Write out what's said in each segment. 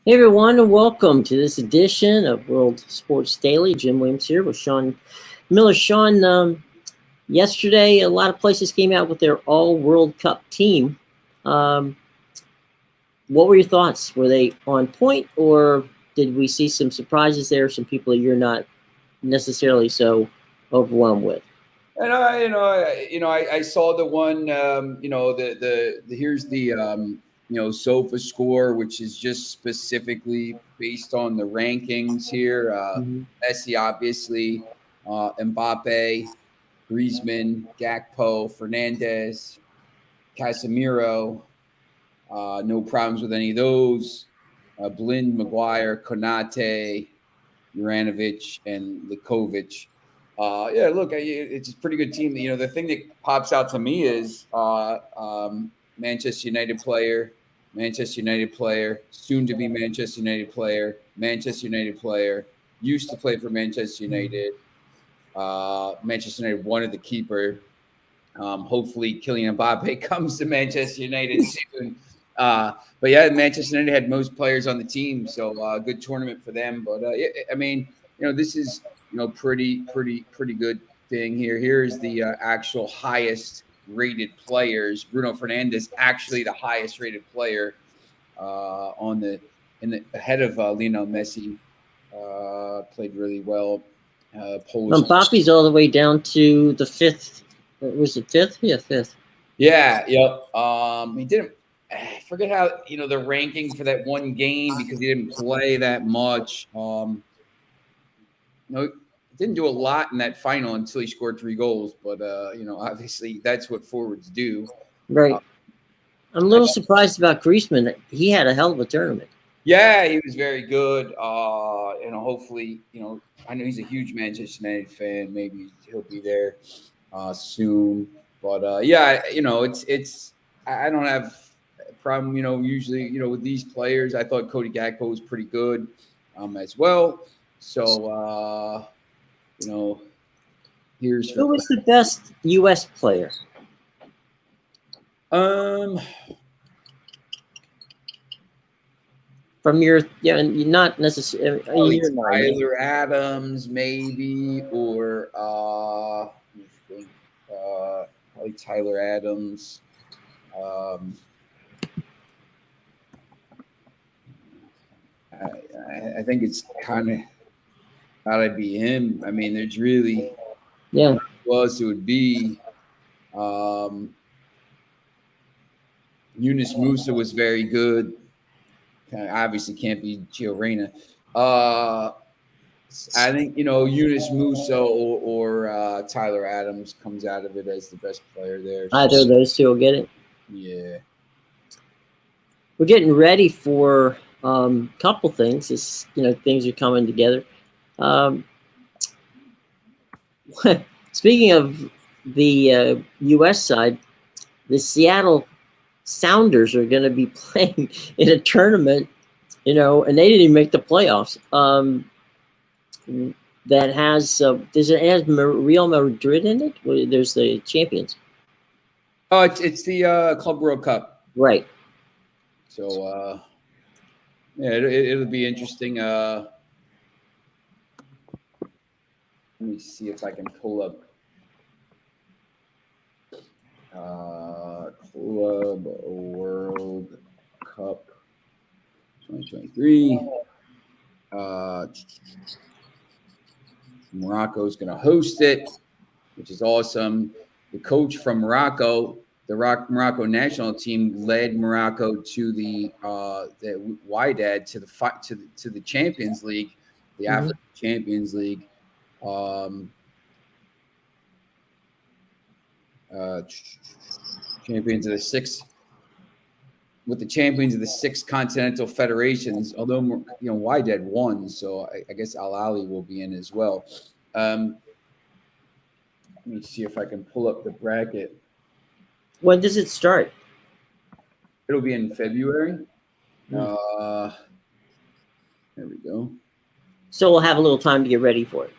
Hey everyone, and welcome to this edition of World Sports Daily. Jim Williams here with Sean Miller. Sean, yesterday a lot of places came out with their All World Cup team. Um, what were your thoughts? Were they on point, or did we see some surprises there? Some people that you're not necessarily so overwhelmed with. And I saw the one, the here's the SOFA score, which is just specifically based on the rankings here. Messi, obviously, Mbappe, Griezmann, Gakpo, Fernandez, Casemiro. No problems with any of those. Blind, Maguire, Konate, Juranovic, and Likovic. Yeah, look, it's a pretty good team. The thing that pops out to me is Manchester United player, soon to be Manchester United player, used to play for Manchester United. Manchester United wanted the keeper. Hopefully, Kylian Mbappe comes to Manchester United soon. But yeah, Manchester United had most players on the team, so good tournament for them. But this is pretty good thing here. Here's the actual highest rated players. Bruno Fernandes actually the highest rated player ahead of Lionel Messi. Played really well. Mbappe's all the way down to the fifth. Was it fifth? Yeah, fifth. Yeah. Yep. He didn't. I forget how the ranking for that one game because he didn't play that much. Didn't do a lot in that final until he scored 3 goals. But obviously that's what forwards do. Right. I'm a little surprised about Griezmann. He had a hell of a tournament. Yeah, he was very good. Hopefully, I know he's a huge Manchester United fan. Maybe he'll be there soon. But yeah, it's I don't have a problem. Usually, with these players, I thought Cody Gakpo was pretty good as well. So here's who was the best U.S. player? From your not necessarily Tyler Adams, maybe, or let me think. Probably Tyler Adams. I think it's kind of gotta be him. I mean, there's really who else it would be. Yunus Musa was very good. Obviously can't be Gio Reyna. I think Yunus Musa or Tyler Adams comes out of it as the best player there. Either of those two will get it. Yeah, we're getting ready for a couple things. Things are coming together. Speaking of the U.S. side, the Seattle Sounders are going to be playing in a tournament, and they didn't even make the playoffs. That has it has Real Madrid in it? There's the champions. Oh, it's the Club World Cup, right? So yeah, it'll be interesting. Let me see if I can pull up. Club World Cup 2023. Morocco is going to host it, which is awesome. The coach from Morocco, the Morocco national team, led Morocco to the Wydad to the Champions League, the African Champions League. Champions of the six continental federations. Although Wydad won, so I guess Al Ahly will be in as well. Let me see if I can pull up the bracket. When does it start? It'll be in February. There we go. So we'll have a little time to get ready for it.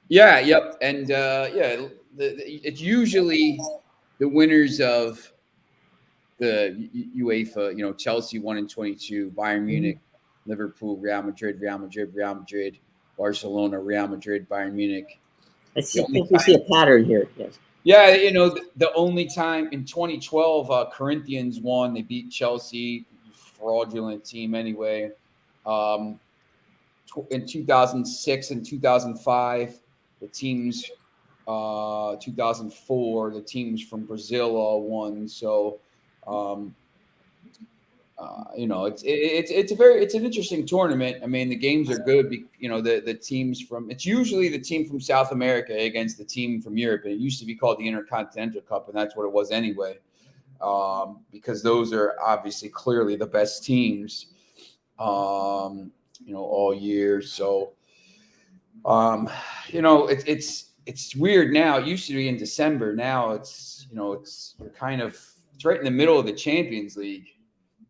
Yeah. Yep. And it's usually the winners of the UEFA, Chelsea won in 22, Bayern Munich Liverpool, Real Madrid, Real Madrid, Real Madrid, Barcelona, Real Madrid, Bayern Munich. I think we see a pattern here. Yes. Yeah, the only time in 2012, Corinthians won. They beat Chelsea, fraudulent team anyway. In 2006 and 2005, the teams, 2004, the teams from Brazil all won. So, it's an interesting tournament. I mean, the games are good. The teams it's usually the team from South America against the team from Europe. And it used to be called the Intercontinental Cup, and that's what it was anyway, because those are obviously clearly the best teams, all year. So, it's weird now. It used to be in December. Now it's right in the middle of the Champions League.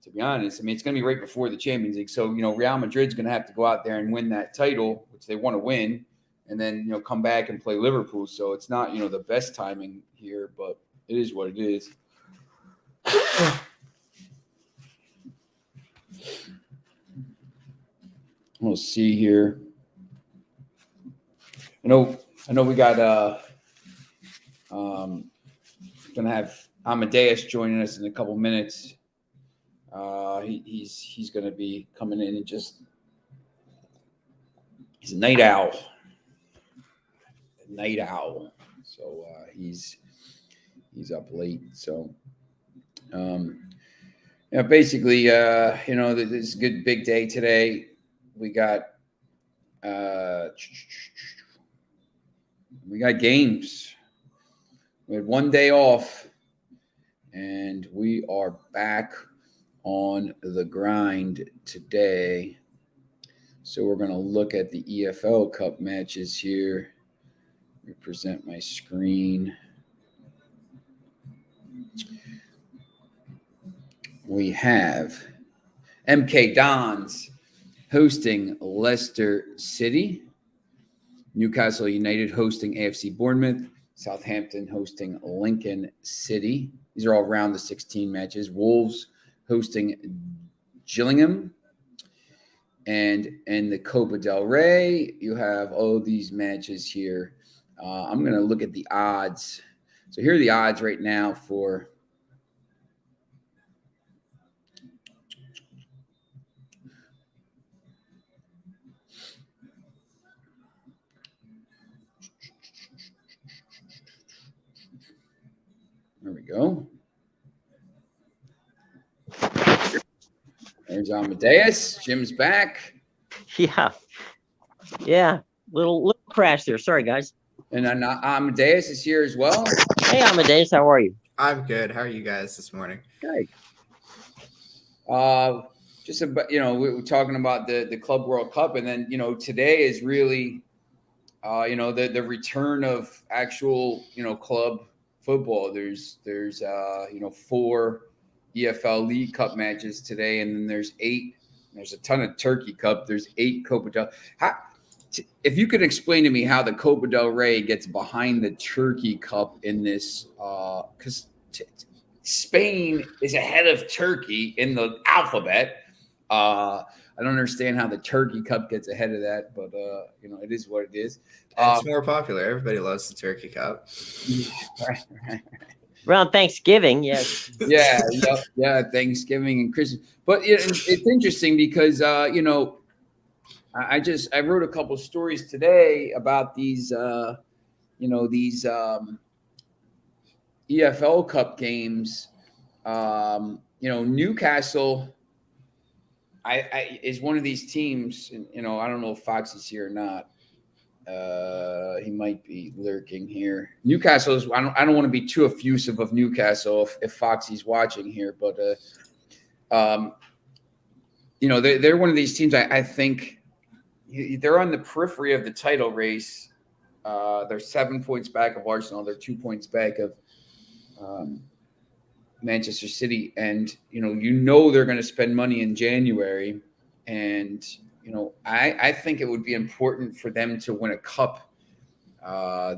To be honest, I mean, it's going to be right before the Champions League. So, Real Madrid's going to have to go out there and win that title, which they want to win, and then, come back and play Liverpool. So it's not, the best timing here, but it is what it is. We'll see here. I know we got going to have Amadeus joining us in a couple minutes. He's going to be coming in and he's a night owl. So he's up late. So basically, this is a good big day today. We got games. We had one day off, and we are back on the grind today. So we're going to look at the EFL Cup matches here. Let me present my screen. We have MK Dons hosting Leicester City, Newcastle United hosting AFC Bournemouth, Southampton hosting Lincoln City. These are all round of 16 matches. Wolves hosting Gillingham. And in the Copa del Rey, you have all these matches here. I'm going to look at the odds. So here are the odds right now for there we go. There's Amadeus. Jim's back. Yeah. Little crash there. Sorry, guys. And then Amadeus is here as well. Hey, Amadeus, how are you? I'm good. How are you guys this morning? Okay. Just about, we were talking about the Club World Cup, and then, today is really, the return of actual, club football. There's 4 EFL League Cup matches today, and then there's 8. There's a ton of Turkey Cup. There's 8 Copa del. If you could explain to me how the Copa del Rey gets behind the Turkey Cup in this, because Spain is ahead of Turkey in the alphabet. I don't understand how the Turkey Cup gets ahead of that, but it is what it is. It's more popular. Everybody loves the Turkey Cup. Right. Around Thanksgiving, yes. Yeah, Thanksgiving and Christmas. But it's interesting because I wrote a couple stories today about these EFL Cup games. Newcastle is one of these teams, and I don't know if Fox is here or not. He might be lurking here. Newcastle is. I don't want to be too effusive of Newcastle if Foxy's watching here, but they're one of these teams. I think they're on the periphery of the title race. They're 7 points back of Arsenal. They're 2 points back of Manchester City, and they're going to spend money in January, and I think it would be important for them to win a cup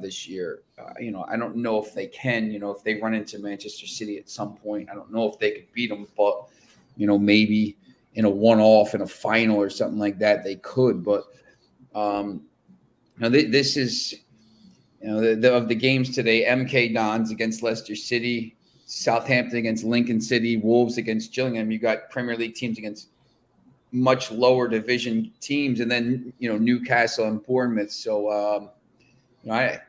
this year. I don't know if they can. If they run into Manchester City at some point, I don't know if they could beat them, but maybe in a one-off in a final or something like that, they could. But this is of the games today: MK Dons against Leicester City, Southampton against Lincoln City, Wolves against Gillingham. You got Premier League teams against much lower division teams, and then Newcastle and Bournemouth. So I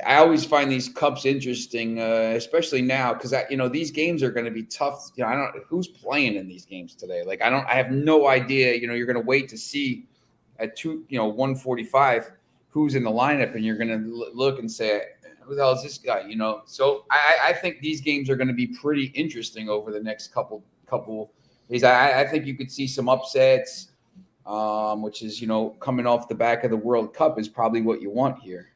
always find these cups interesting, especially now because these games are going to be tough. I don't know who's playing in these games today. Like I have no idea. You're going to wait to see at 1:45 who's in the lineup, and you're going to look and say, who the hell is this guy? So I think these games are going to be pretty interesting over the next couple days. I think you could see some upsets, which is coming off the back of the World Cup is probably what you want here.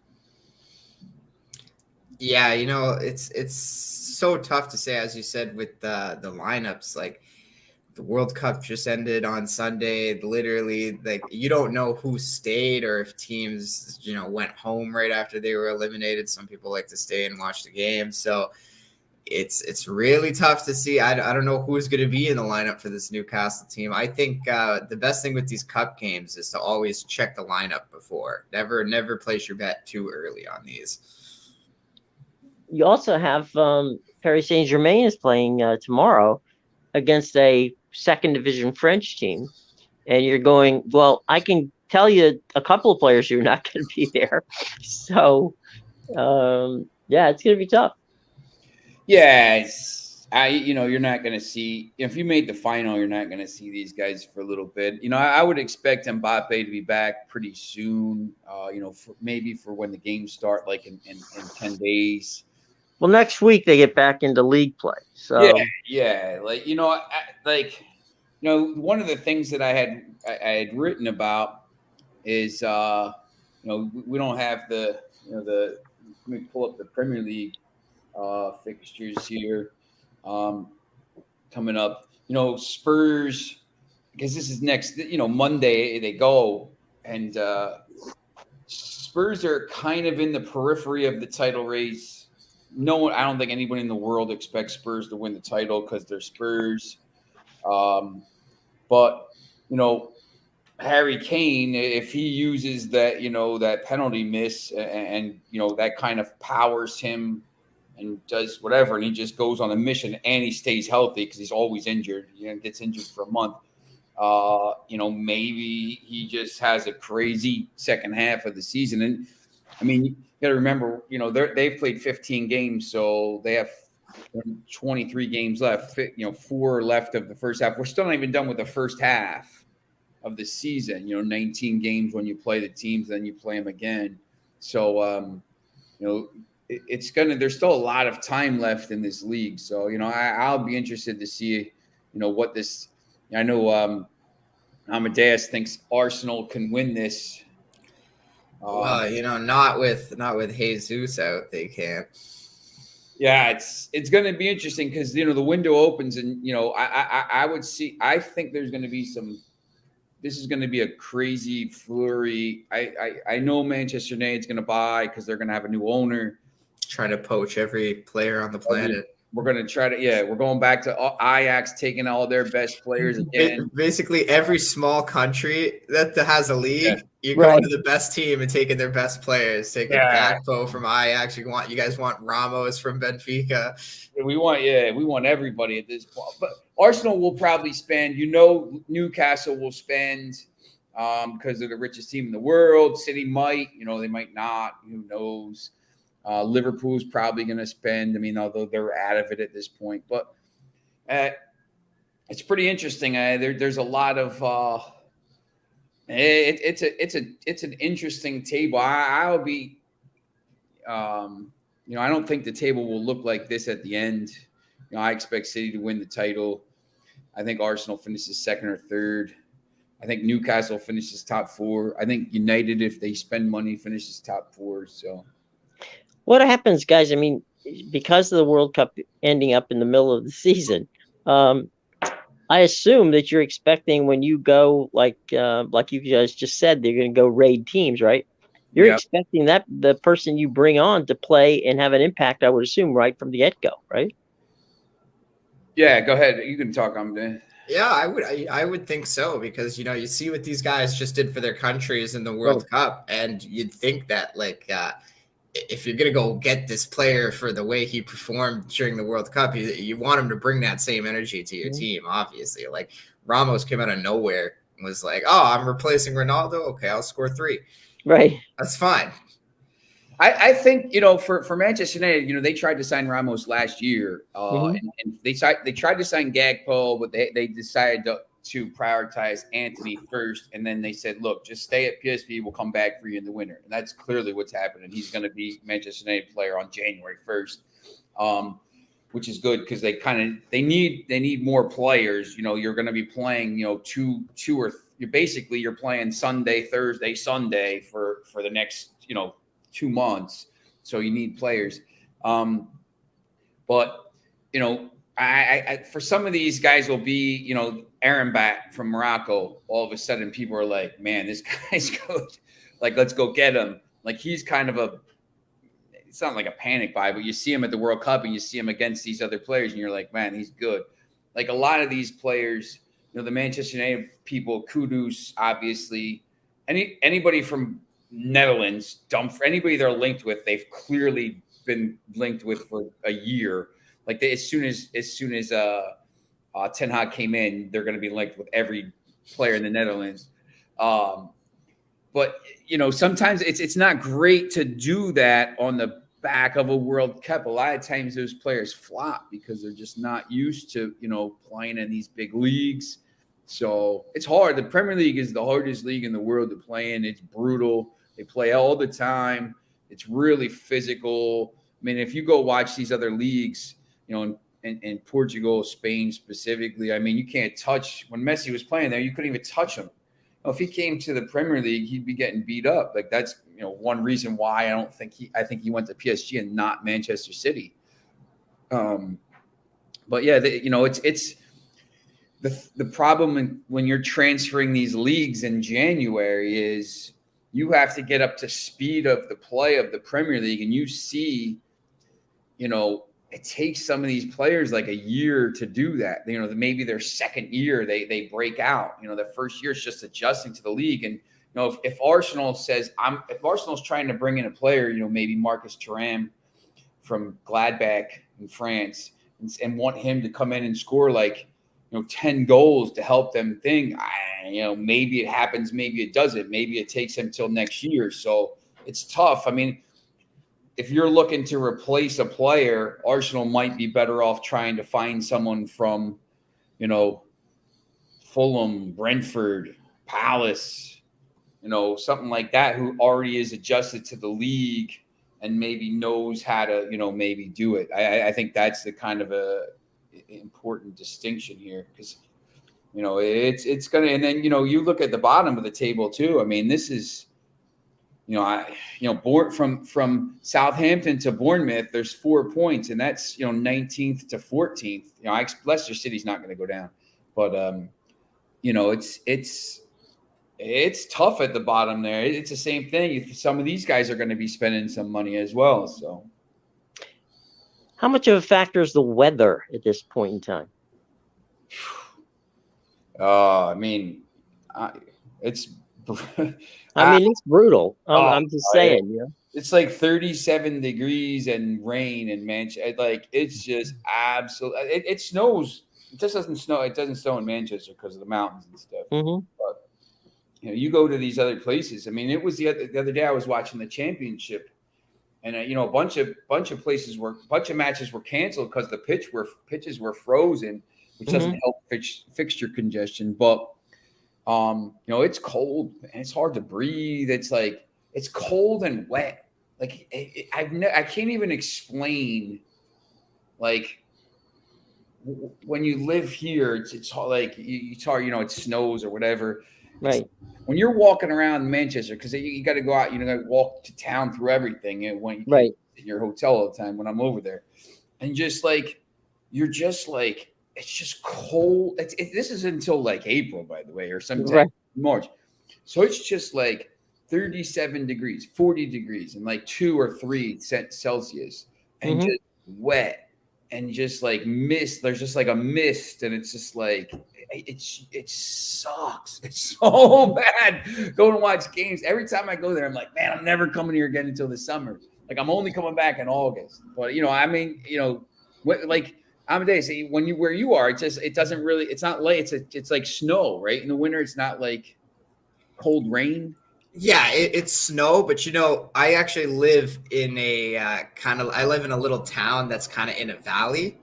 Yeah, it's so tough to say, as you said, with the lineups. Like the World Cup just ended on Sunday. Literally, like you don't know who stayed or if teams went home right after they were eliminated. Some people like to stay and watch the game, so it's really tough to see. I don't know who's going to be in the lineup for this Newcastle team. I think the best thing with these cup games is to always check the lineup before. Never place your bet too early on these. You also have Paris Saint-Germain is playing tomorrow against a second division French team. And you're going, well, I can tell you a couple of players who are not going to be there. So, it's going to be tough. Yeah, you're not going to see – if you made the final, you're not going to see these guys for a little bit. I would expect Mbappe to be back pretty soon, maybe for when the games start, like in 10 days. Well, next week they get back into league play. So yeah. One of the things that I had written about is we don't have the let me pull up the Premier League fixtures here coming up. Spurs, because this is next. Monday they go, and Spurs are kind of in the periphery of the title race. I don't think anyone in the world expects Spurs to win the title because they're Spurs. But Harry Kane, if he uses that, that penalty miss and that kind of powers him and does whatever, and he just goes on a mission and he stays healthy because he's always injured, gets injured for a month. Maybe he just has a crazy second half of the season. And I mean, you got to remember, they've played 15 games, so they have 23 games left. 4 left of the first half. We're still not even done with the first half of the season. 19 games when you play the teams, then you play them again. So, there's still a lot of time left in this league. So, I'll be interested to see, what this. I know Amadeus thinks Arsenal can win this. Well, not with Jesus out, they can't. Yeah, it's going to be interesting because the window opens, and I think there's going to be this is going to be a crazy flurry. I know Manchester United's going to buy because they're going to have a new owner. Trying to poach every player on the planet. We're going to try to, we're going back to Ajax taking all their best players again. Basically, every small country that has a league, you're going to the best team and taking their best players. Taking Gakpo from Ajax. You guys want Ramos from Benfica. We want everybody at this point. But Arsenal will probably spend, Newcastle will spend because they're the richest team in the world. City might, they might not. Who knows? Liverpool's probably going to spend. I mean, although they're out of it at this point, but it's pretty interesting. There's a lot of. It's an interesting table. I'll be. I don't think the table will look like this at the end. I expect City to win the title. I think Arsenal finishes second or third. I think Newcastle finishes top 4. I think United, if they spend money, finishes top 4. So. What happens, guys? I mean, because of the World Cup ending up in the middle of the season, I assume that you're expecting when you go, like you guys just said, they're going to go raid teams, right? You're expecting that the person you bring on to play and have an impact, I would assume, right from the get-go, right? Yeah, go ahead. You can talk on that. Yeah, I would think so, because you see what these guys just did for their countries in the World Right. Cup, and you'd think that if you're gonna go get this player for the way he performed during the World Cup, you want him to bring that same energy to your team. Obviously, like Ramos came out of nowhere and was like, "Oh, I'm replacing Ronaldo. Okay, I'll score 3. Right. That's fine." I think, for Manchester United, they tried to sign Ramos last year, and they tried to sign Gakpo, but they decided to prioritize Anthony first, and then they said, "Look, just stay at PSV. We'll come back for you in the winter." And that's clearly what's happening. He's going to be Manchester United player on January 1st, which is good, because they need more players. You're going to be playing you're playing Sunday, Thursday, Sunday for the next 2 months, so you need players. But I for some of these guys will be Aaron Bat from Morocco. All of a sudden, people are like, "Man, this guy's good. Like, let's go get him." Like, he's kind of it's not like a panic buy, but you see him at the World Cup and you see him against these other players, and you're like, "Man, he's good." Like, a lot of these players, the Manchester United people, Kudus, obviously, anybody from Netherlands, anybody they're linked with, they've clearly been linked with for a year. Like, as soon as Ten Hag came in, they're going to be linked with every player in the Netherlands. But sometimes it's not great to do that on the back of a World Cup. A lot of times those players flop because they're just not used to playing in these big leagues. So it's hard. The Premier League is the hardest league in the world to play in. It's brutal. They play all the time. It's really physical. I mean, if you go watch these other leagues, in Portugal, Spain specifically, I mean, you can't touch. When Messi was playing there, you couldn't even touch him. If he came to the Premier League, he'd be getting beat up. Like, that's one reason why I think he went to PSG and not Manchester City. But yeah, it's the problem when you're transferring these leagues in January is you have to get up to speed of the play of the Premier League, and you see, it takes some of these players like a year to do that. Maybe their second year they break out. Their first year is just adjusting to the league. And if Arsenal says if Arsenal's trying to bring in a player, maybe Marcus Thuram from Gladbach in France, and want him to come in and score 10 goals to help them maybe it happens, maybe it doesn't. Maybe it takes him till next year. So it's tough. I mean, if you're looking to replace a player, Arsenal might be better off trying to find someone from, Fulham, Brentford, Palace, something like that, who already is adjusted to the league and maybe knows how to, maybe do it. I think that's the kind of a important distinction here, because, it's going to, and then, you look at the bottom of the table too. I mean, this is, from Southampton to Bournemouth, there's 4 points, and that's 19th to 14th. Leicester City's not going to go down, but it's tough at the bottom there. It's the same thing. Some of these guys are going to be spending some money as well. So, how much of a factor is the weather at this point in time? I mean, it's. It's brutal. I'm just saying, It's like 37 degrees and rain in Manchester. Like, it's just absolute. It snows. It just doesn't snow. It doesn't snow in Manchester because of the mountains and stuff. Mm-hmm. But you go to these other places. I mean, it was the other day I was watching the championship, and a bunch of matches were canceled because the pitches were frozen, which doesn't help fixture congestion. But it's cold and it's hard to breathe. It's like, it's cold and wet. Like, I can't even explain, like, when you live here, it's like it's hard, it snows or whatever. Right. When you're walking around Manchester, because you got to go out, walk to town through everything. When you right in your hotel all the time when I'm over there, and just like, you're just like, it's just cold. This is until like April, by the way, or sometime March. So it's just like 37 degrees, 40 degrees, and like 2 or 3 Celsius, and just wet and just like mist. There's just like a mist, and it's just like it sucks. It's so bad going to watch games. Every time I go there, I'm like, man, I'm never coming here again until the summer. Like I'm only coming back in August. But I mean, like Amadeus, when where you are, it doesn't really. It's not late. It's like snow, right? In the winter, it's not like cold rain. Yeah, it's snow, but I actually live in a I live in a little town that's kind of in a valley.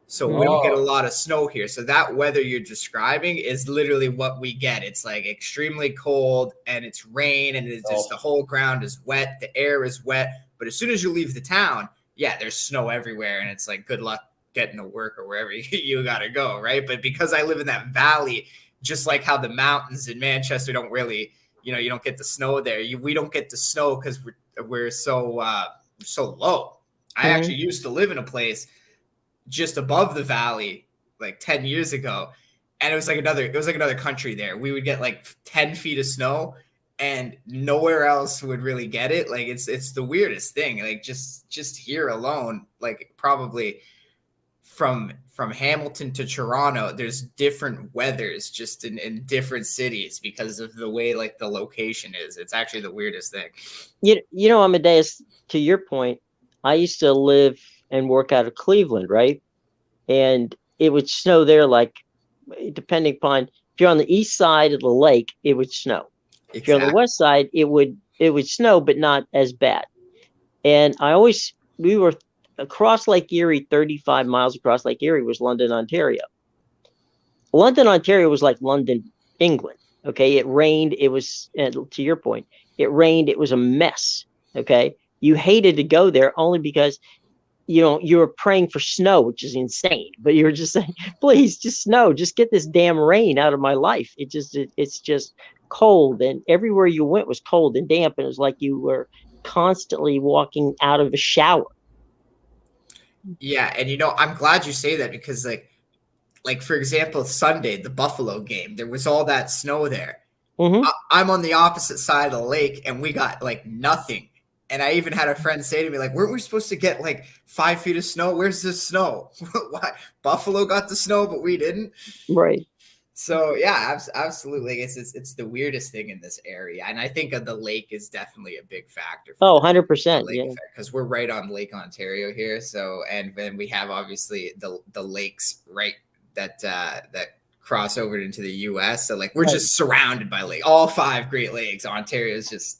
So we don't get a lot of snow here. So that weather you're describing is literally what we get. It's like extremely cold and it's rain and it's just the whole ground is wet. The air is wet. But as soon as you leave the town, yeah, there's snow everywhere. And it's like, good luck getting to work or wherever you got to go, right? But because I live in that valley, just like how the mountains in Manchester don't really, you don't get the snow there. We don't get the snow because we're so low. I actually used to live in a place just above the valley like 10 years ago, and it was like another country there. We would get like 10 feet of snow and nowhere else would really get it. Like it's the weirdest thing. Like just here alone, like probably from Hamilton to Toronto, there's different weathers just in different cities because of the way like the location is. It's actually the weirdest thing. Amadeus, to your point, I used to live and work out of Cleveland, right? And it would snow there, like depending upon if you're on the east side of the lake, it would snow. Exactly. If you're on the west side, it would snow, but not as bad. And we were across Lake Erie, 35 miles across Lake Erie was London, Ontario. London, Ontario was like London, England. Okay. It rained. It was, to your point, it rained. It was a mess. Okay. You hated to go there only because, you were praying for snow, which is insane, but you were just saying, please just snow, just get this damn rain out of my life. It's just cold. And everywhere you went was cold and damp. And it was like you were constantly walking out of a shower. Yeah, and I'm glad you say that because like for example, Sunday, the Buffalo game, there was all that snow there. I'm on the opposite side of the lake and we got like nothing. And I even had a friend say to me, like, weren't we supposed to get like 5 feet of snow? Where's the snow? Why? Buffalo got the snow, but we didn't. Right. So yeah, absolutely. It's the weirdest thing in this area. And I think the lake is definitely a big factor. 100%. Yeah. Because we're right on Lake Ontario here. So, and then we have obviously the lakes, right, that cross over into the US. So like we're just surrounded by lake, all 5 Great Lakes. Ontario is just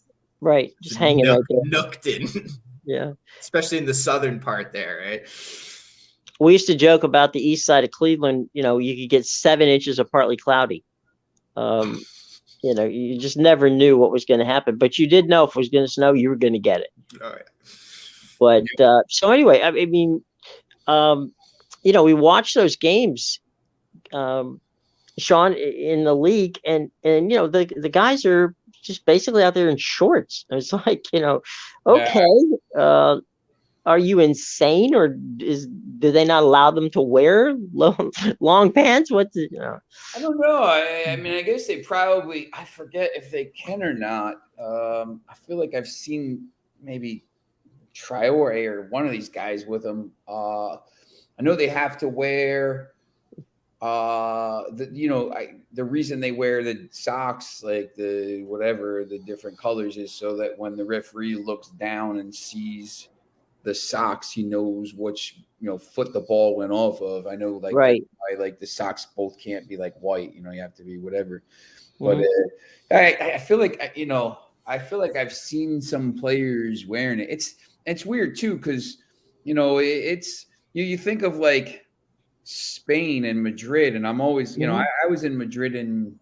hanging right there. Nooked in. Yeah. Especially in the southern part there, right? We used to joke about the east side of Cleveland, you could get 7 inches of partly cloudy. You just never knew what was going to happen, but you did know if it was going to snow, you were going to get it. Oh, yeah. But so anyway, I mean, we watched those games, Sean, in the league, and the guys are just basically out there in shorts. It's like, okay, are you insane, or do they not allow them to wear long pants? I don't know. I mean, I guess they probably, I forget if they can or not. I feel like I've seen maybe Traore or one of these guys with them. I know they have to wear the reason they wear the socks, like the different colors, is so that when the referee looks down and sees the socks, he knows which foot the ball went off of. I know, like, right, like the socks both can't be like white. You have to be whatever. But I feel like I've seen some players wearing it. It's weird too, because it's you think of like Spain and Madrid, and I'm always I was in Madrid in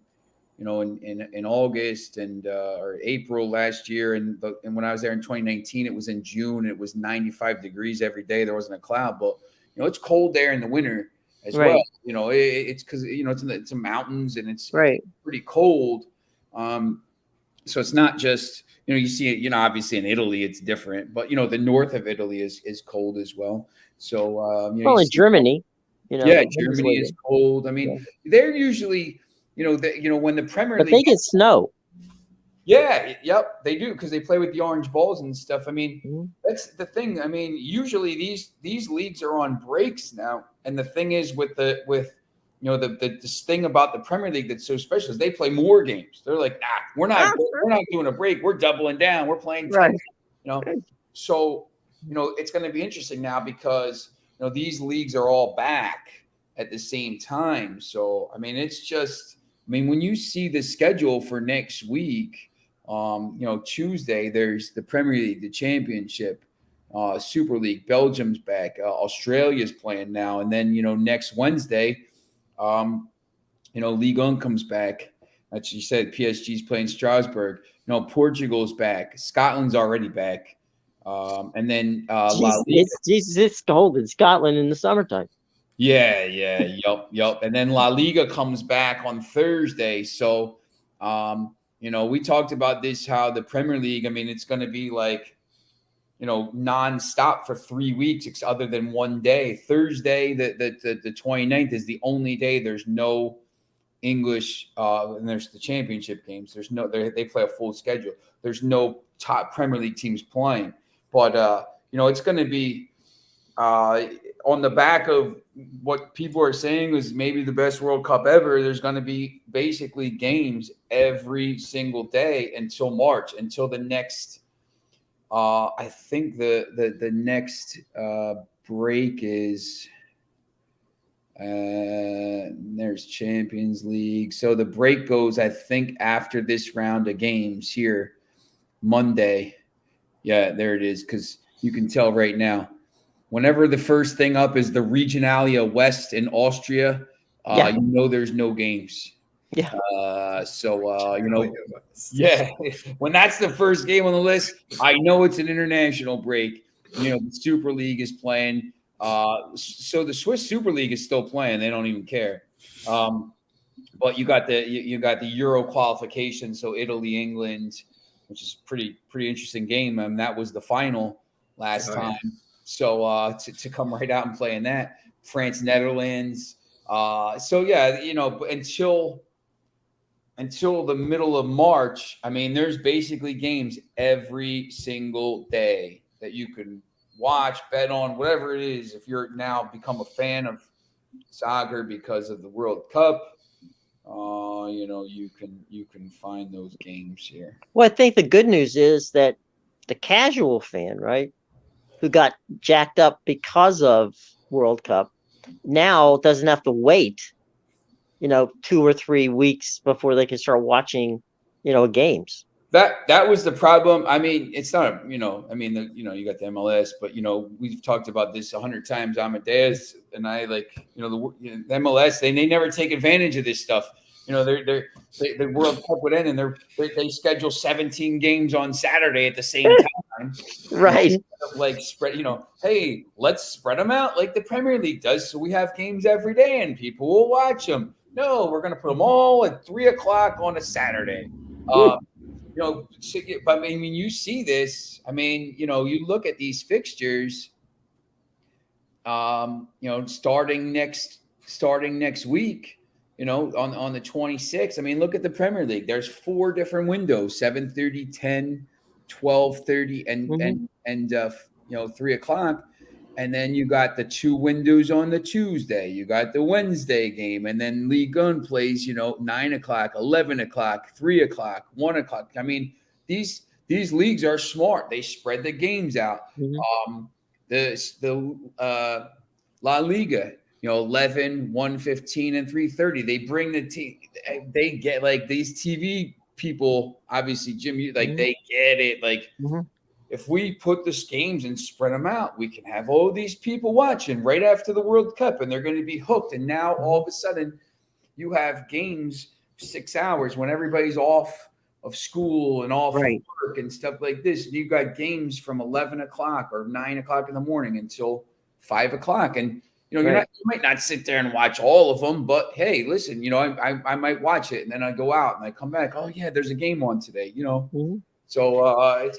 August and or April last year, and when I was there in 2019, it was in June. It was 95 degrees every day. There wasn't a cloud, but it's cold there in the winter as well. It's because it's the mountains and it's pretty cold. So it's not just you see it. Obviously in Italy it's different, but the north of Italy is cold as well. So in Germany. Germany is cold. I mean, they're usually, when the Premier League, they get snow. Yeah, yep, they do because they play with the orange balls and stuff. I mean, Mhm. that's the thing. I mean, usually these leagues are on breaks now, and the thing is with this thing about the Premier League that's so special is they play more games. They're like, nah, we're not doing a break. We're doubling down. We're playing 10, Right. So it's going to be interesting now because these leagues are all back at the same time. So I mean, it's just. I mean, when you see the schedule for next week, Tuesday, there's the Premier League, the Championship, Super League, Belgium's back, Australia's playing now. And then, next Wednesday, Ligue 1 comes back. As you said, PSG's playing Strasbourg. Portugal's back. Scotland's already back. And then La Liga. It's cold in Scotland in the summertime. Yeah, yup. And then La Liga comes back on Thursday. So, we talked about this, how the Premier League, I mean, it's going to be like, nonstop for 3 weeks, other than one day. Thursday, the 29th is the only day there's no English, and there's the championship games. They play a full schedule. There's no top Premier League teams playing. But, it's going to be on the back of what people are saying is maybe the best World Cup ever. There's going to be basically games every single day until March, until the next. I think the next break is. There's Champions League, so the break goes, I think, after this round of games here, Monday. Yeah, there it is, because you can tell right now. Whenever the first thing up is the Regionalia West in Austria, there's no games. Yeah. Yeah, when that's the first game on the list, I know it's an international break. The Super League is playing. So the Swiss Super League is still playing. They don't even care. But you got the Euro qualification. So Italy, England, which is pretty interesting game. And that was the final last time. Yeah. So to come right out and play in that, France, Netherlands. Until the middle of March, I mean, there's basically games every single day that you can watch, bet on, whatever it is. If you're now become a fan of soccer because of the World Cup, you can find those games here. Well, I think the good news is that the casual fan, right, who got jacked up because of World Cup, now doesn't have to wait, 2 or 3 weeks before they can start watching, games. That was the problem. I mean, it's not, you got the MLS, but we've talked about this 100 times. Amadeus and I, the MLS, they never take advantage of this stuff. The World Cup would end, and they schedule 17 games on Saturday at the same time. Right. Like spread, hey, let's spread them out like the Premier League does, so we have games every day and people will watch them. No, we're going to put them all at 3:00 on a Saturday. But I mean, you see this. I mean, you look at these fixtures. Starting next week. On the 26th. I mean, look at the Premier League. There's 4 different windows: 7:30, 10, 12:30, and 3:00. And then you got the 2 windows on the Tuesday. You got the Wednesday game, and then Ligue 1 plays, 9:00, 11:00, 3:00, 1:00. I mean, these leagues are smart. They spread the games out. Mm-hmm. The La Liga, 11, 1:15, and 3:30. They bring the team. They get these TV people. Obviously, Jim, they get it. If we put the games and spread them out, we can have all these people watching right after the World Cup, and they're going to be hooked. And now all of a sudden, you have games 6 hours when everybody's off of school and off of work and stuff like this. And you got games from 11:00 or 9:00 in the morning until 5:00. And you might not sit there and watch all of them, but hey, listen, I might watch it, and then I go out and I come back. Oh yeah, there's a game on today. So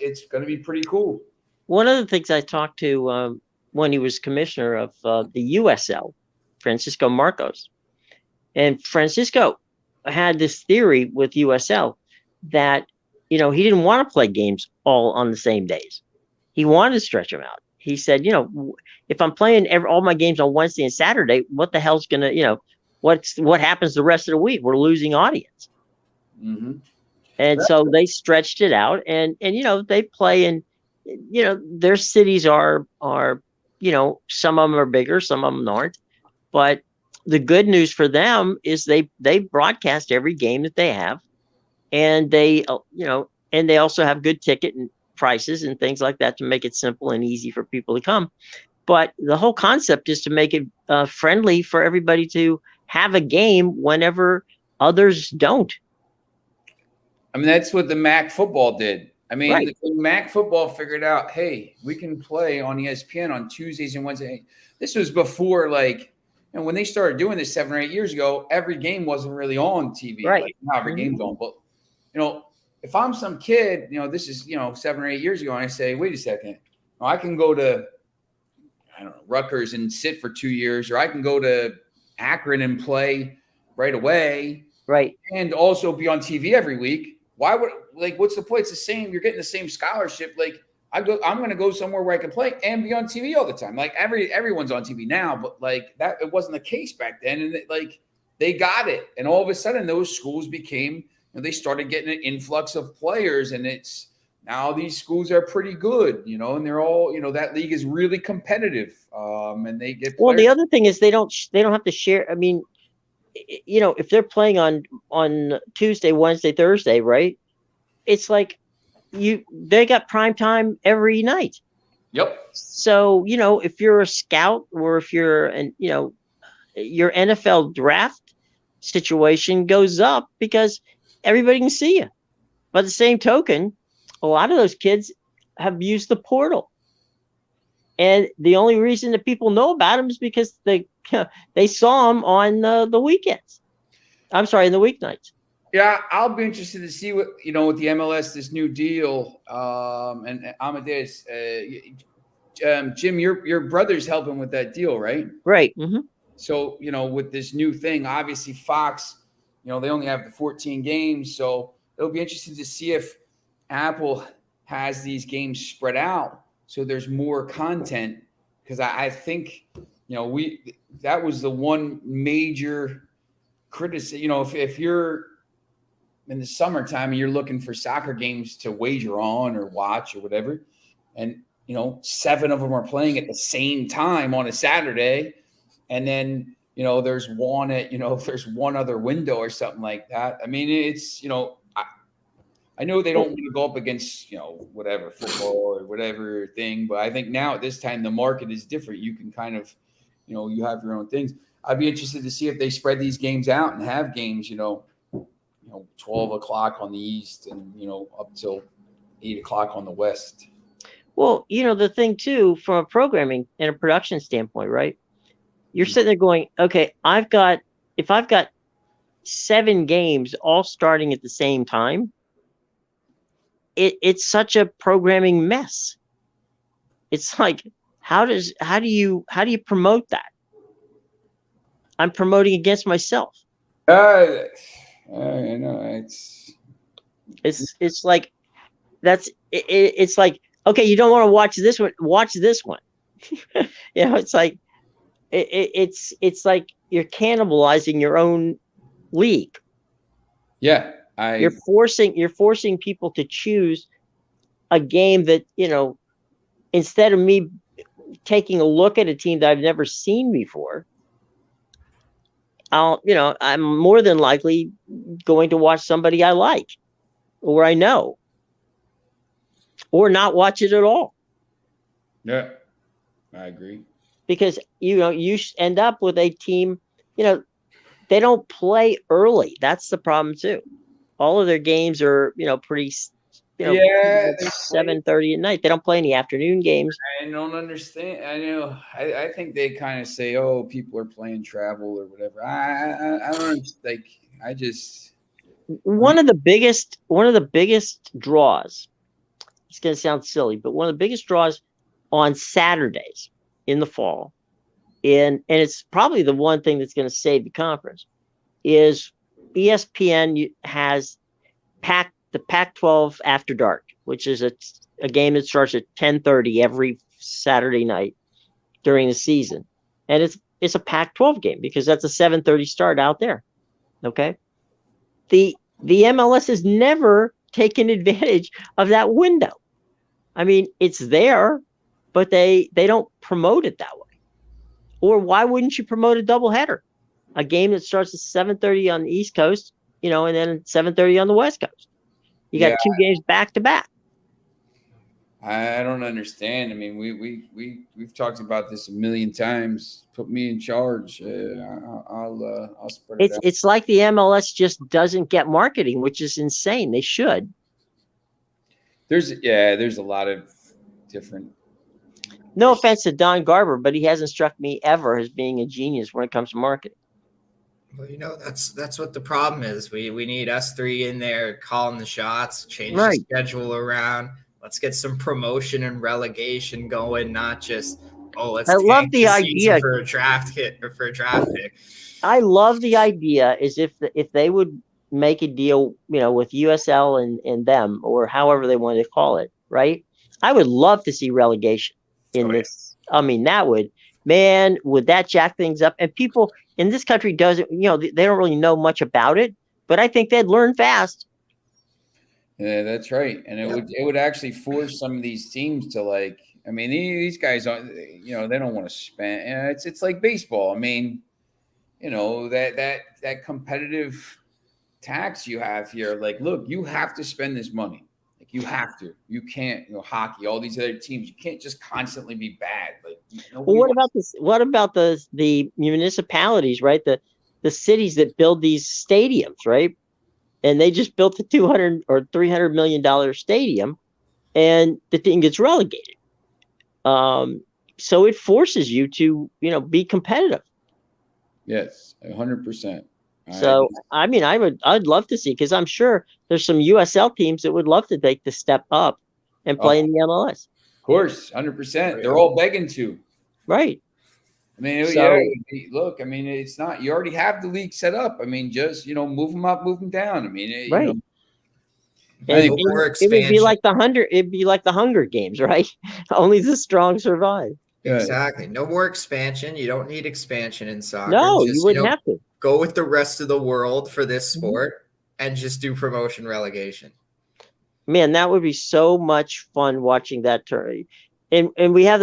it's going to be pretty cool. One of the things I talked to when he was commissioner of the USL, Francisco Marcos, and Francisco had this theory with USL that he didn't want to play games all on the same days. He wanted to stretch them out. He said, if I'm playing all my games on Wednesday and Saturday, what the hell's gonna, what happens the rest of the week? We're losing audience. Mm-hmm. And so they stretched it out, and they play in, their cities are some of them are bigger, some of them aren't. But the good news for them is they broadcast every game that they have, and they and they also have good ticket and prices and things like that to make it simple and easy for people to come. But the whole concept is to make it friendly for everybody to have a game whenever others don't. I mean, that's what the MAC football did. I mean, Right. the MAC football figured out, hey, we can play on ESPN on Tuesdays and Wednesdays. This was before, when they started doing this 7 or 8 years ago, every game wasn't really on TV. Right. Like, now every game's on. But, if I'm some kid, this is, 7 or 8 years ago, and I say, wait a second, I can go to, I don't know, Rutgers and sit for 2 years, or I can go to Akron and play right away. Right. And also be on TV every week. Why would, what's the point? It's the same. You're getting the same scholarship. I'm going to go somewhere where I can play and be on TV all the time. Everyone's on TV now, but that, it wasn't the case back then. And they got it. And all of a sudden those schools became, they started getting an influx of players, and it's now these schools are pretty good, and they're all, that league is really competitive. And they get players. Well, the other thing is they don't have to share. I mean, if they're playing on Tuesday, Wednesday, Thursday, right? It's like they got prime time every night. Yep. So, if you're a scout, or if you're your NFL draft situation goes up because everybody can see you. By the same token, a lot of those kids have used the portal. And the only reason that people know about them is because they saw them on the weekends. I'm sorry, in the weeknights. Yeah, I'll be interested to see what, with the MLS, this new deal. And Amadeus, Jim, your brother's helping with that deal, right? Right. Mm-hmm. So, with this new thing, obviously Fox, they only have the 14 games. So it'll be interesting to see if Apple has these games spread out so there's more content. Because I think, that was the one major criticism. If you're in the summertime and you're looking for soccer games to wager on or watch or whatever, and 7 of them are playing at the same time on a Saturday, and then there's one at if there's one other window or something like that. I mean, it's I know they don't want to go up against whatever football or whatever thing, but I think now at this time the market is different. You can kind of you have your own things. I'd be interested to see if they spread these games out and have games 12 o'clock on the East and up till 8 o'clock on the West. Well, the thing too, from a programming and a production standpoint, right? You're sitting there going, okay, if I've got 7 games all starting at the same time, it's such a programming mess. It's like, how do you promote that? I'm promoting against myself. It's like it's like, okay, you don't want to watch this one. It's like it's like you're cannibalizing your own league. Yeah. You're forcing people to choose a game that, instead of me taking a look at a team that I've never seen before, I'm more than likely going to watch somebody I like or I know, or not watch it at all. Yeah, I agree. Because, you end up with a team, they don't play early. That's the problem too. All of their games are, pretty, 7:30 at night. They don't play any afternoon games. I don't understand. I know. I think they kind of say, "Oh, people are playing travel or whatever." I don't like. I just one of the biggest draws. It's going to sound silly, but one of the biggest draws on Saturdays in the fall, and it's probably the one thing that's going to save the conference, is ESPN has packed the Pac-12 After Dark, which is a game that starts at 10:30 every Saturday night during the season, and it's a Pac-12 game because that's a 7:30 start out there. Okay, the MLS has never taken advantage of that window. I mean, it's there, but they don't promote it that way. Or why wouldn't you promote a doubleheader? A game that starts at 7:30 on the East Coast, and then 7:30 on the West Coast. You got two games back to back. I don't understand. I mean, we've talked about this a million times. Put me in charge. I'll spread it out. It's like the MLS just doesn't get marketing, which is insane. They should. There's a lot of different. No offense to Don Garber, but he hasn't struck me ever as being a genius when it comes to marketing. Well, that's what the problem is. We need us three in there calling the shots, change the schedule around. Let's get some promotion and relegation going, not just let's. I love the idea for a draft hit or for a draft pick. I love the idea is if they would make a deal, with USL and them or however they want to call it, right? I would love to see relegation in this. I mean, would that jack things up? And people in this country doesn't, they don't really know much about it, but I think they'd learn fast. Yeah, that's right. And it would actually force some of these teams to these guys aren't, they don't want to spend. It's like baseball. I mean, that competitive tax you have here. Like, look, you have to spend this money. Like, you have to. You can't. Hockey, all these other teams, you can't just constantly be bad. Like, well, what about this? What about the municipalities, right? The cities that build these stadiums, right? And they just built a $200 or $300 million stadium, and the thing gets relegated. So it forces you to, be competitive. Yes, 100%. So I'd love to see, because I'm sure there's some USL teams that would love to take the step up and play in the MLS. Of course, 100%. They're all begging to. Right. I mean, look, I mean, it's not, you already have the league set up. I mean, just, move them up, move them down. I mean, it would be like the Hunger Games, right? Only the strong survive. Exactly. No more expansion. You don't need expansion in soccer. No, you wouldn't have to. Go with the rest of the world for this sport and just do promotion relegation. Man, that would be so much fun watching that turn. And we have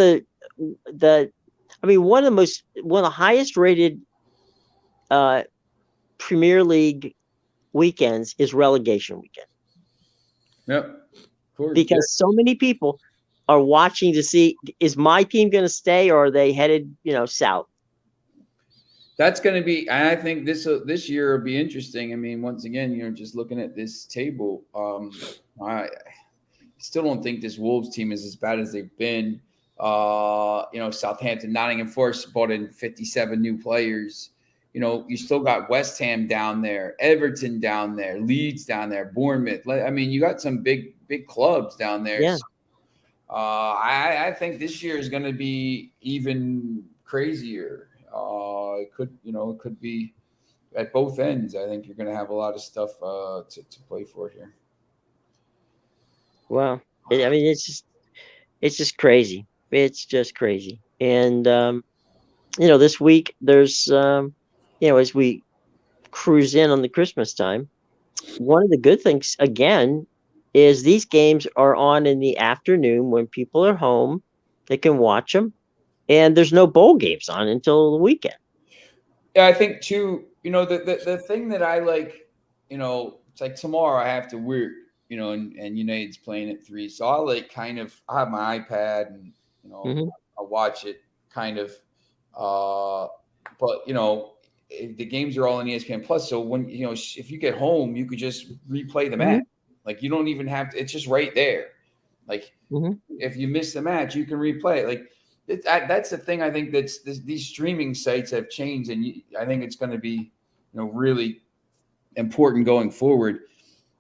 one of the highest rated Premier League weekends is relegation weekend. Yep. Of course. Because so many people are watching to see, is my team going to stay, or are they headed, south? That's going to be, I think this year will be interesting. I mean, once again, just looking at this table, I still don't think this Wolves team is as bad as they've been. Southampton, Nottingham Forest brought in 57 new players. You still got West Ham down there, Everton down there, Leeds down there, Bournemouth. I mean, you got some big clubs down there. Yeah. So, I think this year is going to be even crazier. It could be at both ends. I think you're going to have a lot of stuff to play for here. Well, it's just crazy. It's just crazy. And, this week there's, as we cruise in on the Christmas time, one of the good things, again, is these games are on in the afternoon when people are home. They can watch them. And there's no bowl games on until the weekend. Yeah, I think, too, the thing that I like, it's like tomorrow I have to work, and United's playing at 3. So I'll I have my iPad and, I'll watch it kind of. But, the games are all on ESPN Plus. So when, if you get home, you could just replay the match. Like, you don't even have to, it's just right there. Like, if you miss the match, you can replay it. Like, that's the thing. I think these streaming sites have changed, and I think it's going to be, really important going forward.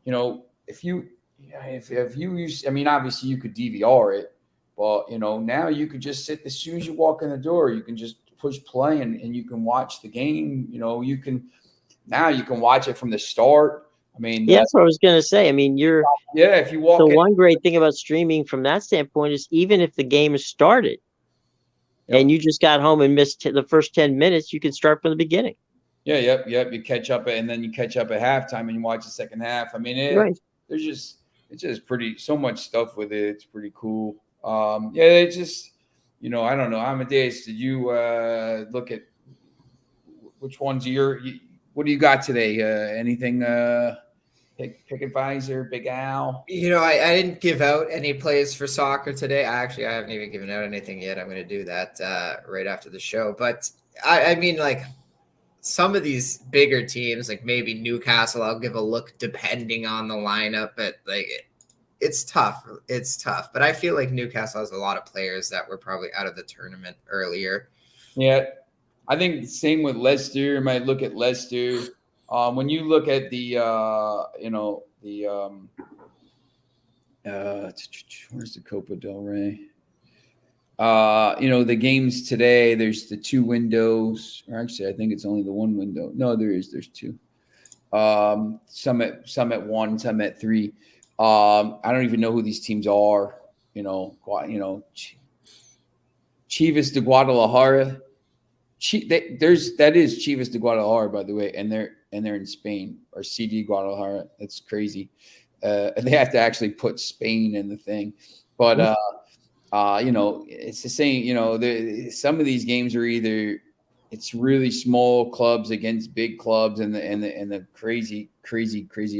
If you use, obviously you could DVR it, but now you could just sit as soon as you walk in the door, you can just push play and you can watch the game. You can watch it from the start I mean, Yeah, that's what I was gonna say. I mean, if you walk the in, one great thing about streaming from that standpoint is even if the game is started and you just got home and missed the first 10 minutes, you can start from the beginning. yeah, yep. You catch up, and then you catch up at halftime, and you watch the second half. I mean, Right. it's just pretty so much stuff with it. It's pretty cool. Yeah, it's just I don't know. Amadeus, did you look at which ones are what do you got today? Anything? Pick advisor, Big Al. I didn't give out any plays for soccer today. I haven't even given out anything yet. I'm going to do that right after the show. But I mean, like some of these bigger teams, like maybe Newcastle, I'll give a look depending on the lineup. But like it's tough. It's tough. But I feel like Newcastle has a lot of players that were probably out of the tournament earlier. Yeah, I think the same with Leicester. You might look at Leicester. When you look at the where's the Copa del Rey? The games today. There's the two windows, or actually, I think it's only the one window. No, there's two. Some at one, some at three. I don't even know who these teams are. Chivas de Guadalajara. That is Chivas de Guadalajara, by the way, and they're in Spain, or CD Guadalajara. That's crazy. And they have to actually put Spain in the thing, but it's the same. Some of these games are either it's really small clubs against big clubs, and the crazy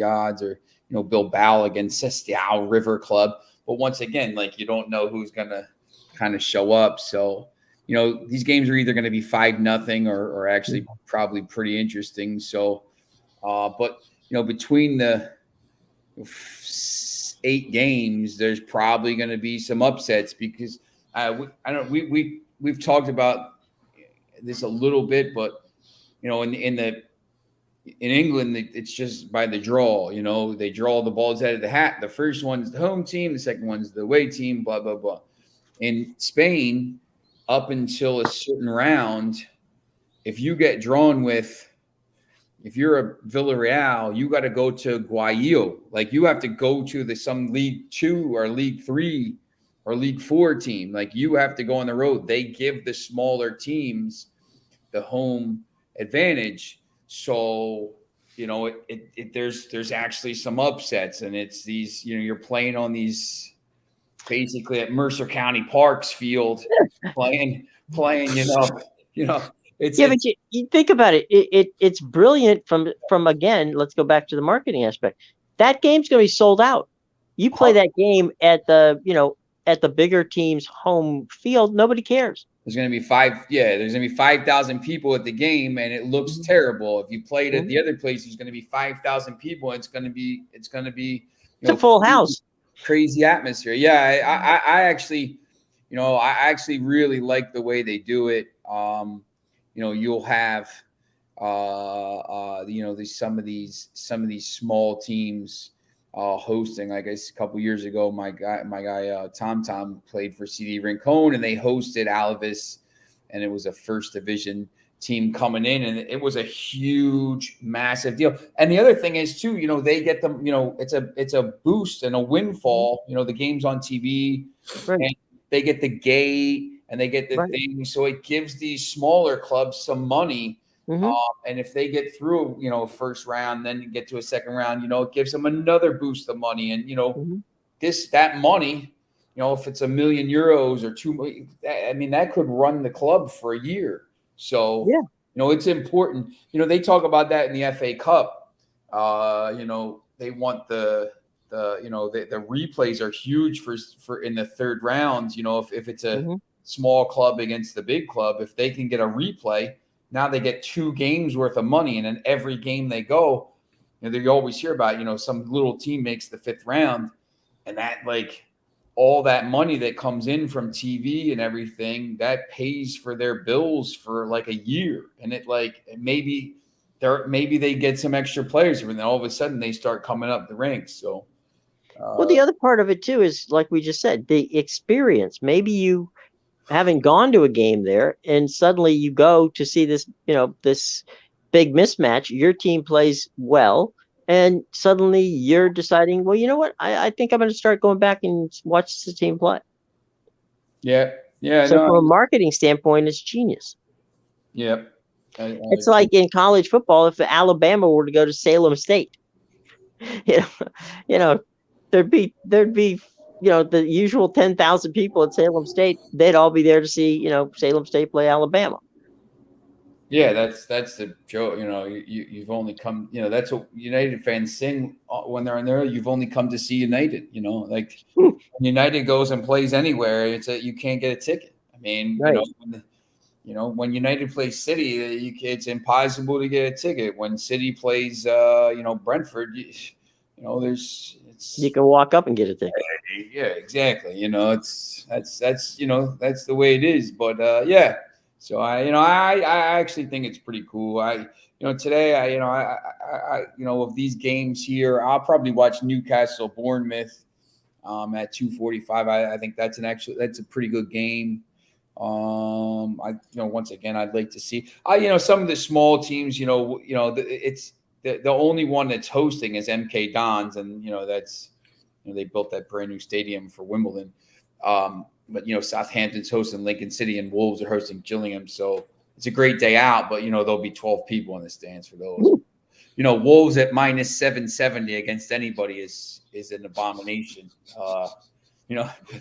odds, or Bilbao against Sestao River Club. But once again, like you don't know who's gonna kind of show up, so. These games are either going to be 5-0 or actually probably pretty interesting. So, but between the 8 games, there's probably going to be some upsets because we've talked about this a little bit, but in England, it's just by the draw. They draw the balls out of the hat. The first one's the home team, the second one's the away team. Blah blah blah. In Spain, up until a certain round, if you get drawn with, if you're a Villarreal, you got to go to Guayaquil. Like you have to go to some League 2 or League 3 or League 4 team. Like you have to go on the road. They give the smaller teams the home advantage. So, there's actually some upsets, and it's these, you're playing on these basically at Mercer County Parks field, playing. It's but you think about it. It's brilliant from again. Let's go back to the marketing aspect. That game's going to be sold out. You play that game at the bigger team's home field, nobody cares. There's going to be 5,000 people at the game, and it looks terrible. If you played at the other place, there's going to be 5,000 people, and it's going to be it's a full house. Crazy atmosphere. Yeah, I actually really like the way they do it. You'll have some of these small teams hosting. Like a couple years ago, my guy Tom played for CD Rincon, and they hosted Alaves, and it was a first division team coming in, and it was a huge, massive deal. And the other thing is too, they get them, it's a boost and a windfall. The game's on TV, right. And they get the gate and they get the thing, so it gives these smaller clubs some money. And if they get through, first round, then get to a second round, it gives them another boost of money. And that money, if it's €1 million or 2 million, I mean, that could run the club for a year. So, it's important. They talk about that in the FA Cup. They want the replays are huge for in the third round. If it's a small club against the big club, if they can get a replay, now they get 2 games worth of money. And in every game they go, you always hear about, some little team makes the 5th round, and that all that money that comes in from TV and everything, that pays for their bills for a year. And maybe they get some extra players, and then all of a sudden they start coming up the ranks. So, well, the other part of it too is, like we just said, the experience. Maybe you haven't gone to a game there, and suddenly you go to see this, this big mismatch. Your team plays well, and suddenly you're deciding, well, you know what? I think I'm going to start going back and watch the team play. Yeah. Yeah. So No. from a marketing standpoint, it's genius. Yep. It's like in college football, if Alabama were to go to Salem State, you know, you know, there'd be the usual 10,000 people at Salem State. They'd all be there to see Salem State play Alabama. Yeah, that's the joke. You've only come. That's what United fans sing when they're in there. You've only come to see United. Like when United goes and plays anywhere, you can't get a ticket. I mean, Right. When United plays City, it's impossible to get a ticket. When City plays, Brentford, you can walk up and get a ticket. Yeah, exactly. That's the way it is. But yeah. So I actually think it's pretty cool. Today of these games here, I'll probably watch Newcastle Bournemouth at 2:45. I think that's a pretty good game. Once again, I'd like to see some of the small teams. It's the only one that's hosting is MK Dons, and that's they built that brand new stadium for Wimbledon. But Southampton's hosting Lincoln City and Wolves are hosting Gillingham, so it's a great day out. But there'll be 12 people in the stands for those. Ooh. Wolves at minus 770 against anybody is an abomination.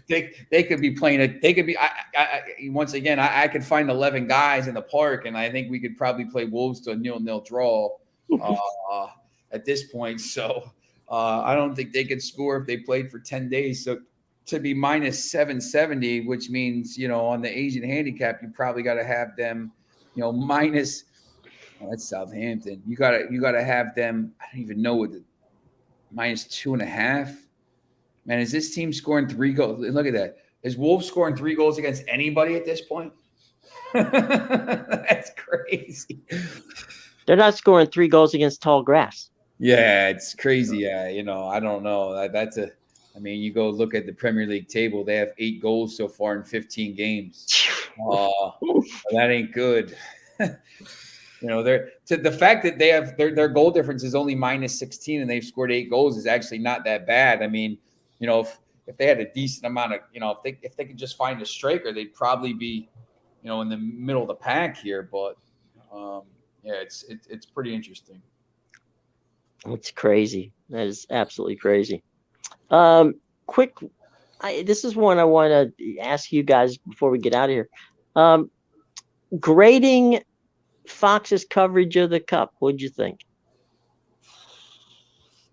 They could be playing it. They could be. Once again, I could find 11 guys in the park, and I think we could probably play Wolves to a 0-0 draw at this point. So I don't think they could score if they played for 10 days. So to be minus 770, which means on the Asian handicap, you probably got to have them, minus. Oh, that's Southampton. You got to have them. I don't even know what the minus 2.5. Man, is this team scoring 3 goals? Look at that. Is Wolves scoring 3 goals against anybody at this point? That's crazy. They're not scoring 3 goals against tall grass. Yeah, it's crazy. Yeah, I don't know. You go look at the Premier League table. They have 8 goals so far in 15 games. That ain't good. The fact that they have their goal difference is only minus 16 and they've scored 8 goals is actually not that bad. I mean, if they had a decent amount of, if they could just find a striker, they'd probably be, in the middle of the pack here. But yeah, it's pretty interesting. It's crazy. That is absolutely crazy. This is one I want to ask you guys before we get out of here. Grading Fox's coverage of the Cup. What'd you think?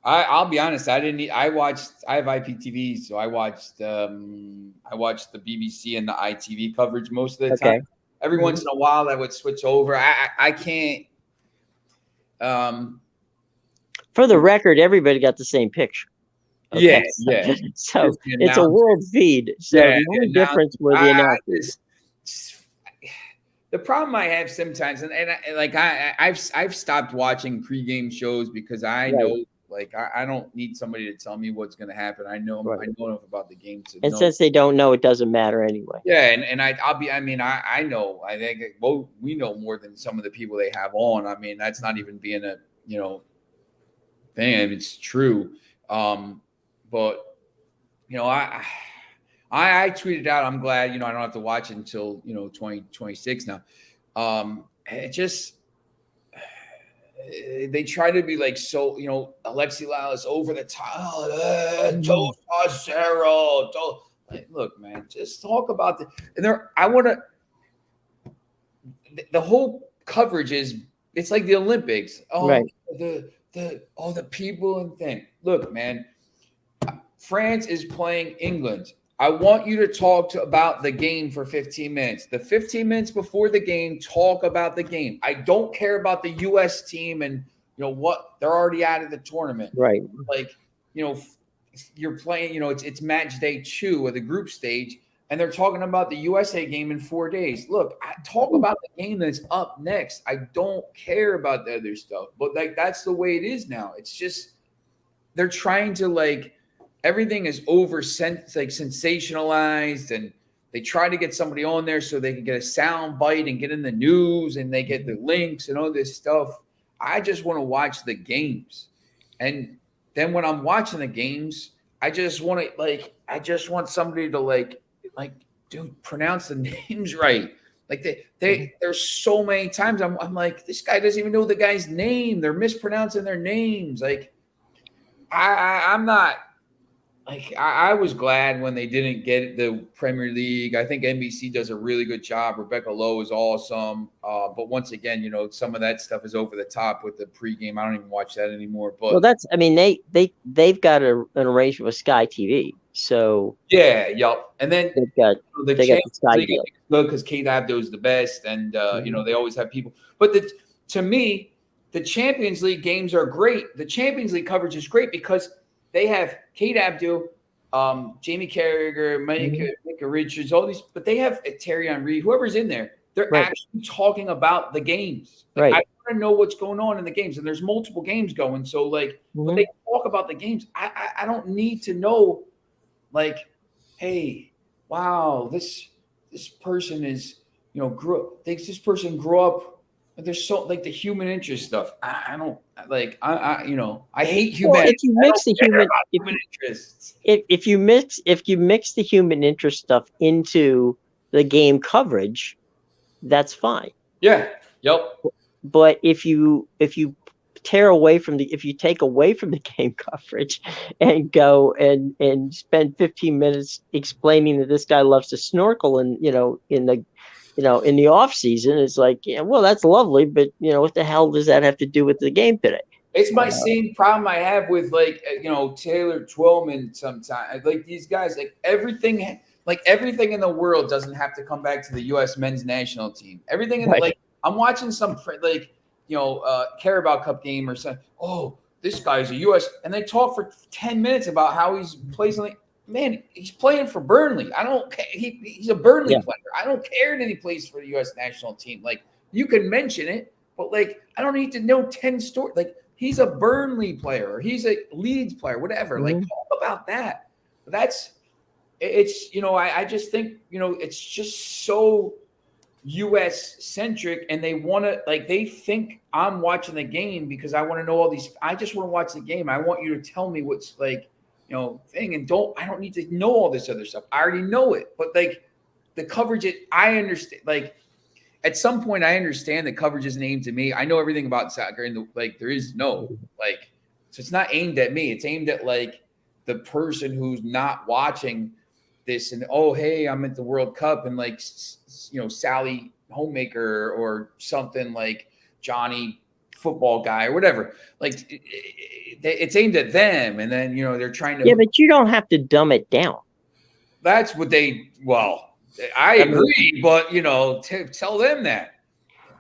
I'll be honest. I have IPTV, so I watched the BBC and the ITV coverage most of the time. Every once in a while, I would switch over. I can't. For the record, everybody got the same picture. Okay? Yeah. So it's a world feed. So the only difference were the announcers. The problem I have sometimes, and I've stopped watching pregame shows because I know, I don't need somebody to tell me what's going to happen. I know enough about the game to know. Since they don't know, it doesn't matter anyway. Yeah, and I know. I think we know more than some of the people they have on. I mean, that's not even being a thing. I mean, it's true. But I tweeted out, I'm glad, I don't have to watch it until, 2026 now. It just, they try to be like, so, Alexi Lalas over the top. Look, man, just talk about the whole coverage it's like the Olympics. Oh, right. The people and thing. Look, man, France is playing England. I want you to talk about the game for 15 minutes. The 15 minutes before the game, talk about the game. I don't care about the U.S. team and, what they're already out of the tournament. Right. You're playing, it's match day 2 of the group stage, and they're talking about the USA game in 4 days. Look, I talk about the game that's up next. I don't care about the other stuff. But, that's the way it is now. It's just they're trying to, everything is sensationalized, and they try to get somebody on there so they can get a sound bite and get in the news, and they get the links and all this stuff. I just want to watch the games. And then when I'm watching the games, I just want somebody to like, dude, pronounce the names right. Like there's so many times I'm like, this guy doesn't even know the guy's name. They're mispronouncing their names. Like, I'm not. Like I was glad when they didn't get the Premier League. I think NBC does a really good job. Rebecca Lowe is awesome. But once again, some of that stuff is over the top with the pregame. I don't even watch that anymore. But they've got an arrangement with Sky TV. So yeah, yep. And then they've got the the Sky League deal. good because Kate Abdo is the best, and they always have people. But to me, the Champions League games are great. The Champions League coverage is great because they have Kate Abdo, Jamie Carragher, Micah Richards, all these, but they have Terry Henry, whoever's in there. They're actually talking about the games. Like, I want to know what's going on in the games, and there's multiple games going. So, but they talk about the games. I don't need to know, like, hey, wow, this person is, this person grew up. There's so the human interest stuff. I don't like. I hate human. Well, if you mix the human interests, if you mix the human interest stuff into the game coverage, that's fine. Yeah. Yep. But if you take away from the game coverage and go and spend 15 minutes explaining that this guy loves to snorkel and in the off season, it's like, well, that's lovely, but what the hell does that have to do with the game today? It's my same problem I have with Taylor Twellman sometimes. Like these guys, everything in the world doesn't have to come back to the U.S. men's national team. Everything in I'm watching some Carabao Cup game or something. Oh, this guy's a U.S. and they talk for 10 minutes about how he's plays on man, he's playing for Burnley. I don't care. He's a Burnley player. I don't care that he plays for the U.S. national team. Like, you can mention it, but I don't need to know 10 stories. Like, he's a Burnley player or he's a Leeds player, whatever. Like, talk about that. But I just think, it's just so U.S. centric, and they want to they think I'm watching the game because I want to know all these. I just want to watch the game. I want you to tell me what's thing, and I don't need to know all this other stuff. I already know it. But the coverage, I understand. At some point, I understand the coverage isn't aimed at me. I know everything about soccer, and there is no so it's not aimed at me. It's aimed at the person who's not watching this, and hey, I'm at the World Cup, and Sally Homemaker or something like Johnny Football Guy or whatever. It's aimed at them, and then they're trying to. Yeah, but you don't have to dumb it down. That's what they. Well, I agree, but tell them that.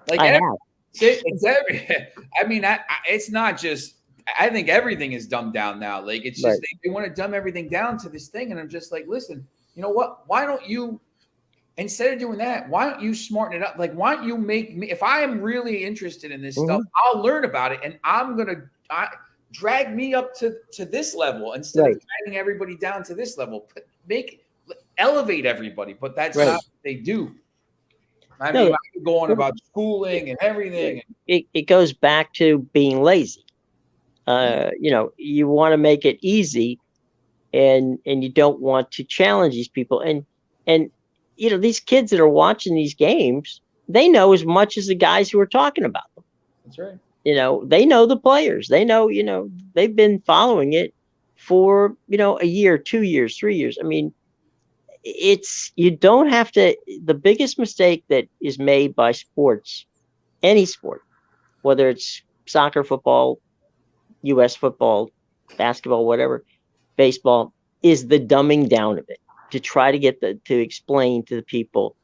It's every. I mean, it's not just. I think everything is dumbed down now. It's just they want to dumb everything down to this thing, and I'm just listen. You know what? Why don't you? Instead of doing that, why don't you smarten it up? Why don't you make me, if I am really interested in this stuff, I'll learn about it, and I'm going to drag me up to this level instead of dragging everybody down to this level. Elevate everybody, but that's not what they do. I can go on about schooling and everything. It goes back to being lazy. You want to make it easy, and you don't want to challenge these people. And these kids that are watching these games, they know as much as the guys who are talking about them. That's right. They know the players. They know, they've been following it for, a year, 2 years, 3 years. I mean, you don't have to. The biggest mistake that is made by sports, any sport, whether it's soccer, football, U.S. football, basketball, whatever, baseball, is the dumbing down of it, to try to get to explain to the people,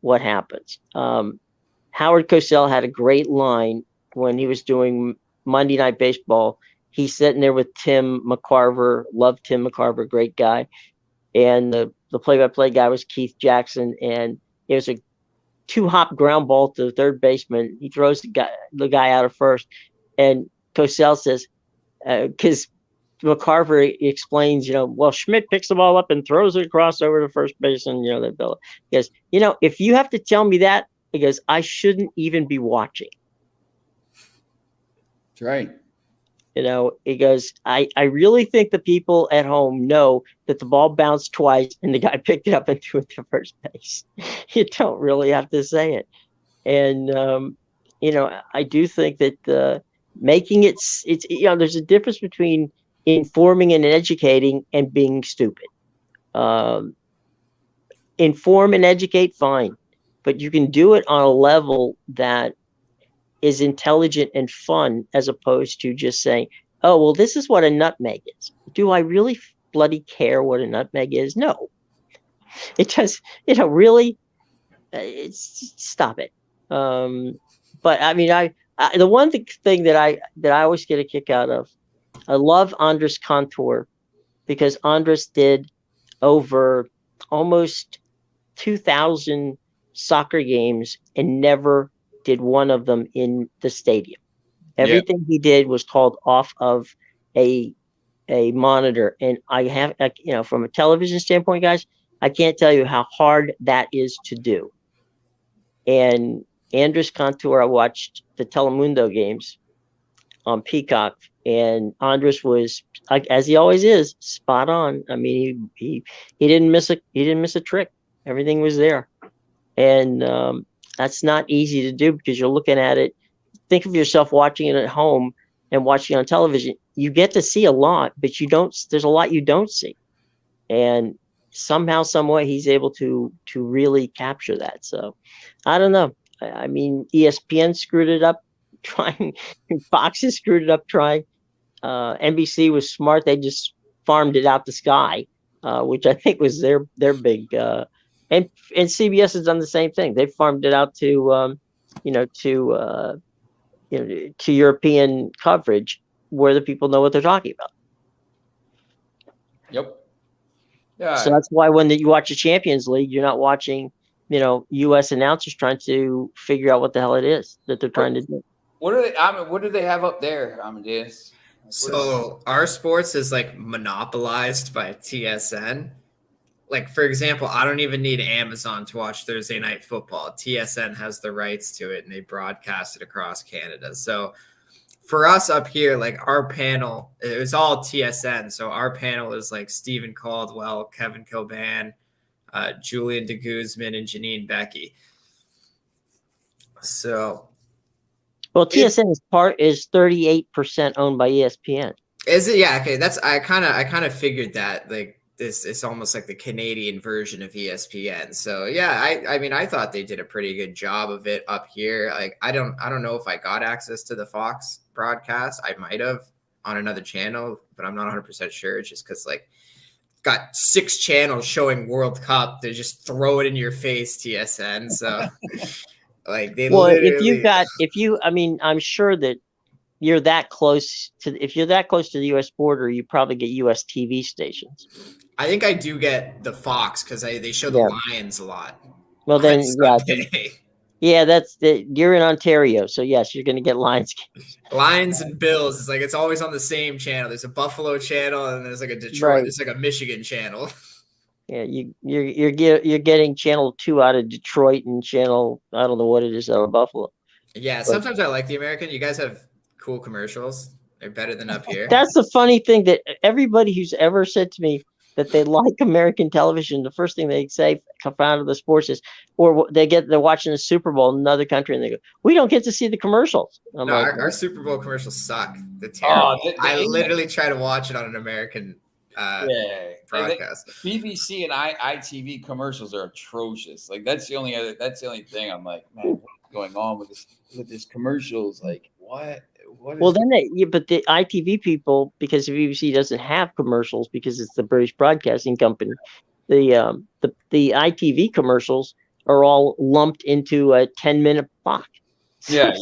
what happens. Howard Cosell had a great line when he was doing Monday Night Baseball. He's sitting there with Tim McCarver, loved Tim McCarver, great guy. And the play-by-play guy was Keith Jackson. And it was a 2-hop ground ball to the third baseman. He throws the guy out of first. And Cosell says, because McCarver explains, well, Schmidt picks the ball up and throws it across over to first base, and they build it. He goes, if you have to tell me that, he goes, I shouldn't even be watching. That's right. He goes, I really think the people at home know that the ball bounced twice and the guy picked it up and threw it to first base. You don't really have to say it. And, I do think that making it's, there's a difference between informing and educating and being stupid. Inform and educate, fine. But you can do it on a level that is intelligent and fun, as opposed to just saying, oh, well, this is what a nutmeg is. Do I really bloody care what a nutmeg is? No. It just, really, stop it. But I mean, the one thing that I always get a kick out of, I love Andres Cantor, because Andres did over almost 2,000 soccer games and never did one of them in the stadium. Everything he did was called off of a monitor. And I have, from a television standpoint, guys, I can't tell you how hard that is to do. And Andres Cantor, I watched the Telemundo games on Peacock, and Andres was, as he always is, spot on. I mean, he didn't miss a trick. Everything was there. And that's not easy to do, because you're looking at it. Think of yourself watching it at home and watching on television. You get to see a lot, but there's a lot you don't see. And somehow, some way, he's able to really capture that. So I don't know. I mean, ESPN screwed it up trying. Fox has screwed it up trying. NBC was smart. They just farmed it out to Sky, which I think was their big. And CBS has done the same thing. They farmed it out to to European coverage, where the people know what they're talking about. Yep. Yeah. So that's why when you watch the Champions League, you're not watching, U.S. announcers trying to figure out what the hell it is that they're trying to do. What do they have up there, Amadeus? So our sports is like monopolized by TSN. Like, for example, I don't even need Amazon to watch Thursday Night Football. TSN has the rights to it, and they broadcast it across Canada. So for us up here, like our panel, it was all TSN. So our panel is like Stephen Caldwell, Kevin Coban, Julian de Guzman, and Janine Becky. So, well, TSN is 38% owned by ESPN. Is it? Yeah. Okay. I kind of figured that, like, this is almost like the Canadian version of ESPN. So yeah, I mean, I thought they did a pretty good job of it up here. Like, I don't know if I got access to the Fox broadcast. I might have on another channel, but I'm not 100% sure. It's just because, like, got 6 channels showing World Cup. They just throw it in your face, TSN. So like, they I'm sure that you're that close to, if you're that close to the U.S. border, you probably get U.S. TV stations. I think I do get the Fox, because they show the Lions a lot. Well, then, you're in Ontario, so yes, you're going to get Lions games. Lions and Bills. It's like, it's always on the same channel. There's a Buffalo channel, and there's like a Detroit. Right. There's like a Michigan channel. Yeah, you're getting channel 2 out of Detroit and channel, I don't know what it is, out of Buffalo. Yeah, sometimes I like the American. You guys have cool commercials. They're better than up here. That's the funny thing, that everybody who's ever said to me that they like American television, the first thing they say come out of the sports is, or they're watching the Super Bowl in another country, and they go, we don't get to see the commercials. Our Super Bowl commercials suck. They're terrible. I literally try to watch it on an American broadcast. BBC and ITV commercials are atrocious. Like, that's the only thing I'm like, man, what's going on with this commercials? Like, what? Well, then but the ITV people, because the BBC doesn't have commercials because it's the British Broadcasting Company, the ITV commercials are all lumped into a 10-minute block. Yeah.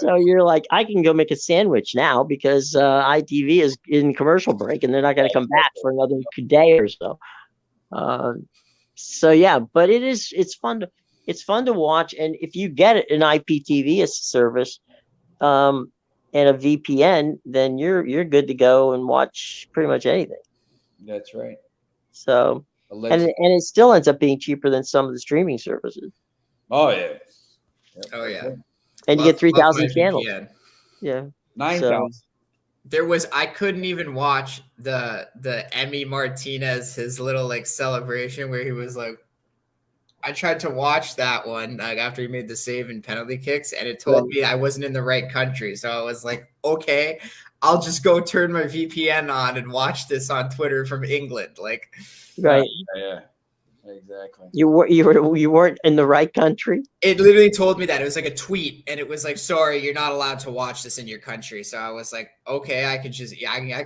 So you're like, I can go make a sandwich now because ITV is in commercial break, and they're not going to come back for another day or so. So yeah, but it's fun to watch, and if you get an IPTV as a service, and a VPN, then you're good to go and watch pretty much anything. That's right. So, and it still ends up being cheaper than some of the streaming services. Oh yeah. Oh yeah. And you get 3,000 channels. VPN. Yeah. 9,000. I couldn't even watch the EMMY Martinez, his little like celebration where he was like, I tried to watch that one like after he made the save in penalty kicks, and it told me I wasn't in the right country. So I was like, okay, I'll just go turn my VPN on and watch this on Twitter from England. Like, Right. Yeah. Exactly. You weren't in the right country. It literally told me that. It was like a tweet, and it was like, sorry, you're not allowed to watch this in your country. So I was like, okay, I can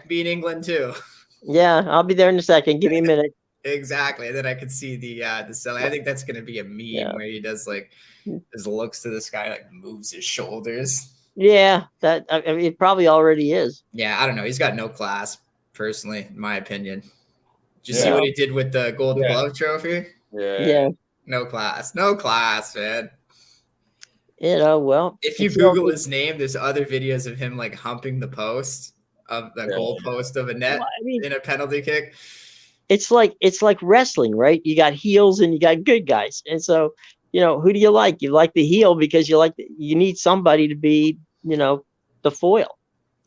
be in England too. Yeah, I'll be there in a second. Give me a minute. Exactly. And then I could see the selling. I think that's gonna be a meme where he does like his looks to the sky, like moves his shoulders. Yeah, that I mean, it probably already is. Yeah, I don't know. He's got no class, personally, in my opinion. Did you see what he did with the Golden Glove trophy? Yeah. No class, man. Well, if you Google his name, there's other videos of him like humping the post of the goal post of a net in a penalty kick. It's like wrestling, right? You got heels and you got good guys, and so who do you like? You like the heel because you need somebody to be the foil.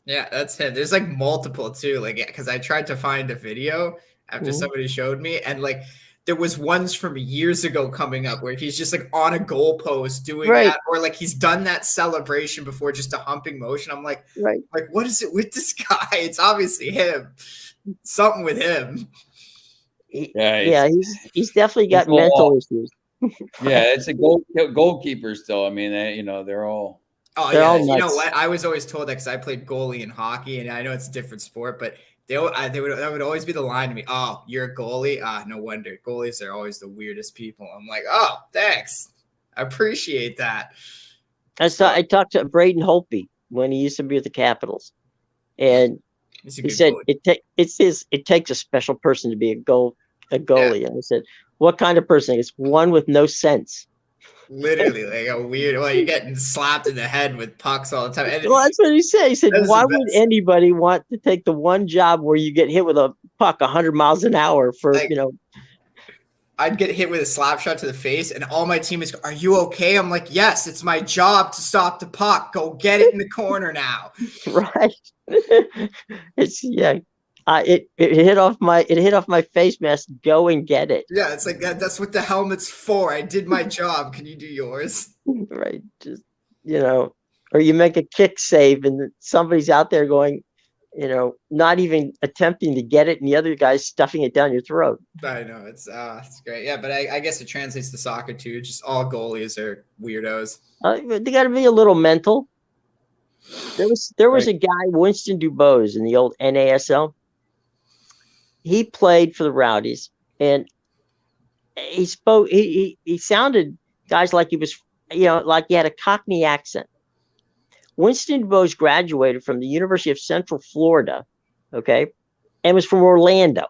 Yeah, that's him. There's like multiple too, like because I tried to find a video after somebody showed me, and like there was ones from years ago coming up where he's just like on a goalpost doing that, or like he's done that celebration before, just a humping motion. I'm like, what is it with this guy? It's obviously him. Something with him. He's definitely got mental issues. Yeah, it's a goalkeeper still. I mean, they're all. Oh yeah, you know what? I was always told that because I played goalie in hockey, and I know it's a different sport, but that would always be the line to me. Oh, you're a goalie? No wonder. Goalies are always the weirdest people. I'm like, oh, thanks. I appreciate that. I talked to Braden Holtby when he used to be with the Capitals, and he said it takes a special person to be a goalie. Yeah. And I said, what kind of person? It's one with no sense. Literally, like a weird. Well, you're getting slapped in the head with pucks all the time. And well, that's what he said. He said, "Why would anybody want to take the one job where you get hit with a puck 100 miles an hour for I'd get hit with a slap shot to the face, and all my teammates go, "Are you okay?" I'm like, "Yes, it's my job to stop the puck. Go get it in the corner now." Right. It's it hit off my face mask. Go and get it. Yeah, it's like that's what the helmet's for. I did my job. Can you do yours? Right. Just or you make a kick save and somebody's out there going, not even attempting to get it, and the other guy's stuffing it down your throat. I know it's great. Yeah, but I guess it translates to soccer too. Just all goalies are weirdos. They got to be a little mental. There was a guy, Winston Dubose, in the old NASL. He played for the Rowdies, and he spoke. He sounded, guys, like he was, like he had a Cockney accent. Winston Dubose graduated from the University of Central Florida, okay, and was from Orlando.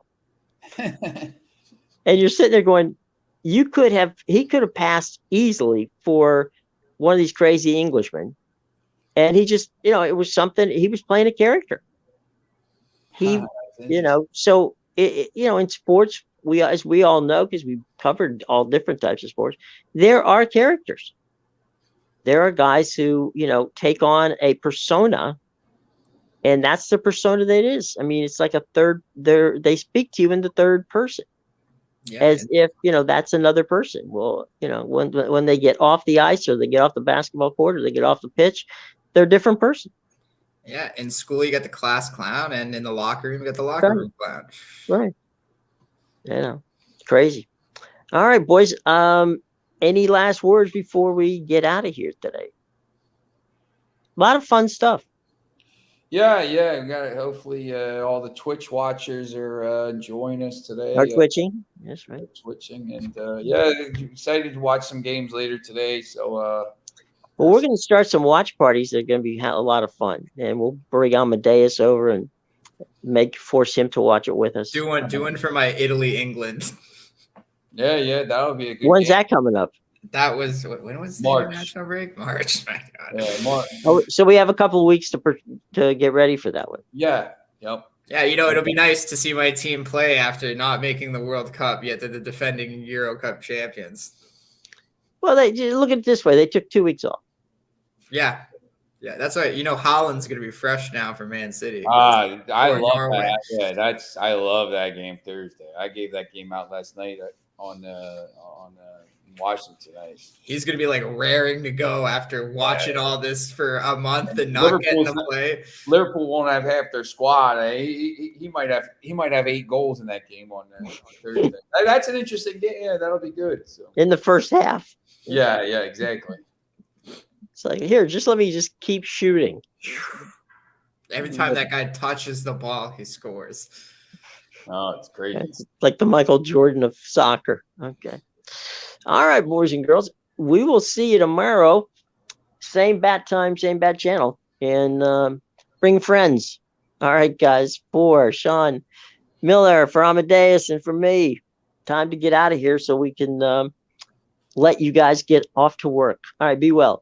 And you're sitting there going, he could have passed easily for one of these crazy Englishmen, and he just, it was something. He was playing a character. So. In sports, as we all know, because we've covered all different types of sports, there are characters. There are guys who, take on a persona, and that's the persona that it is. I mean, it's like they speak to you in the third person, as if, that's another person. Well, when they get off the ice, or they get off the basketball court, or they get off the pitch, they're a different person. Yeah, in school you got the class clown, and in the locker room you got the locker room clown. Right. Crazy. All right, boys. Any last words before we get out of here today? A lot of fun stuff. Yeah. We got it. Hopefully, all the Twitch watchers are enjoying us today. Are twitching? Yes, right. Twitching, and excited to watch some games later today. So. Well, we're going to start some watch parties. They're going to be a lot of fun, and we'll bring Amadeus over and force him to watch it with us. Do one for my Italy-England. Yeah, that would be a good. When's that coming up? That was when was the international break? March. My God. Yeah, March. Oh, so we have a couple of weeks to get ready for that one. Yeah. Yep. Yeah, it'll be nice to see my team play after not making the World Cup, yet they're the defending Euro Cup champions. Well, look at it this way: they took 2 weeks off. Yeah, Yeah, that's why Holland's gonna be fresh now for Man City. I Or love Norway. that. Yeah, I love that game Thursday. I gave that game out last night on Washington. He's gonna be like raring to go after watching all this for a month and not getting to play. Liverpool won't have half their squad. He might have 8 goals in that game on Thursday. That's an interesting game. Yeah, that'll be good. So. In the first half. Yeah, exactly. It's like, here, just let me just keep shooting. Every time that guy touches the ball, he scores. Oh, it's crazy. It's like the Michael Jordan of soccer. Okay. All right, boys and girls. We will see you tomorrow. Same bat time, same bat channel. And bring friends. All right, guys. For Sean Miller, for Amadeus, and for me, time to get out of here so we can let you guys get off to work. All right, be well.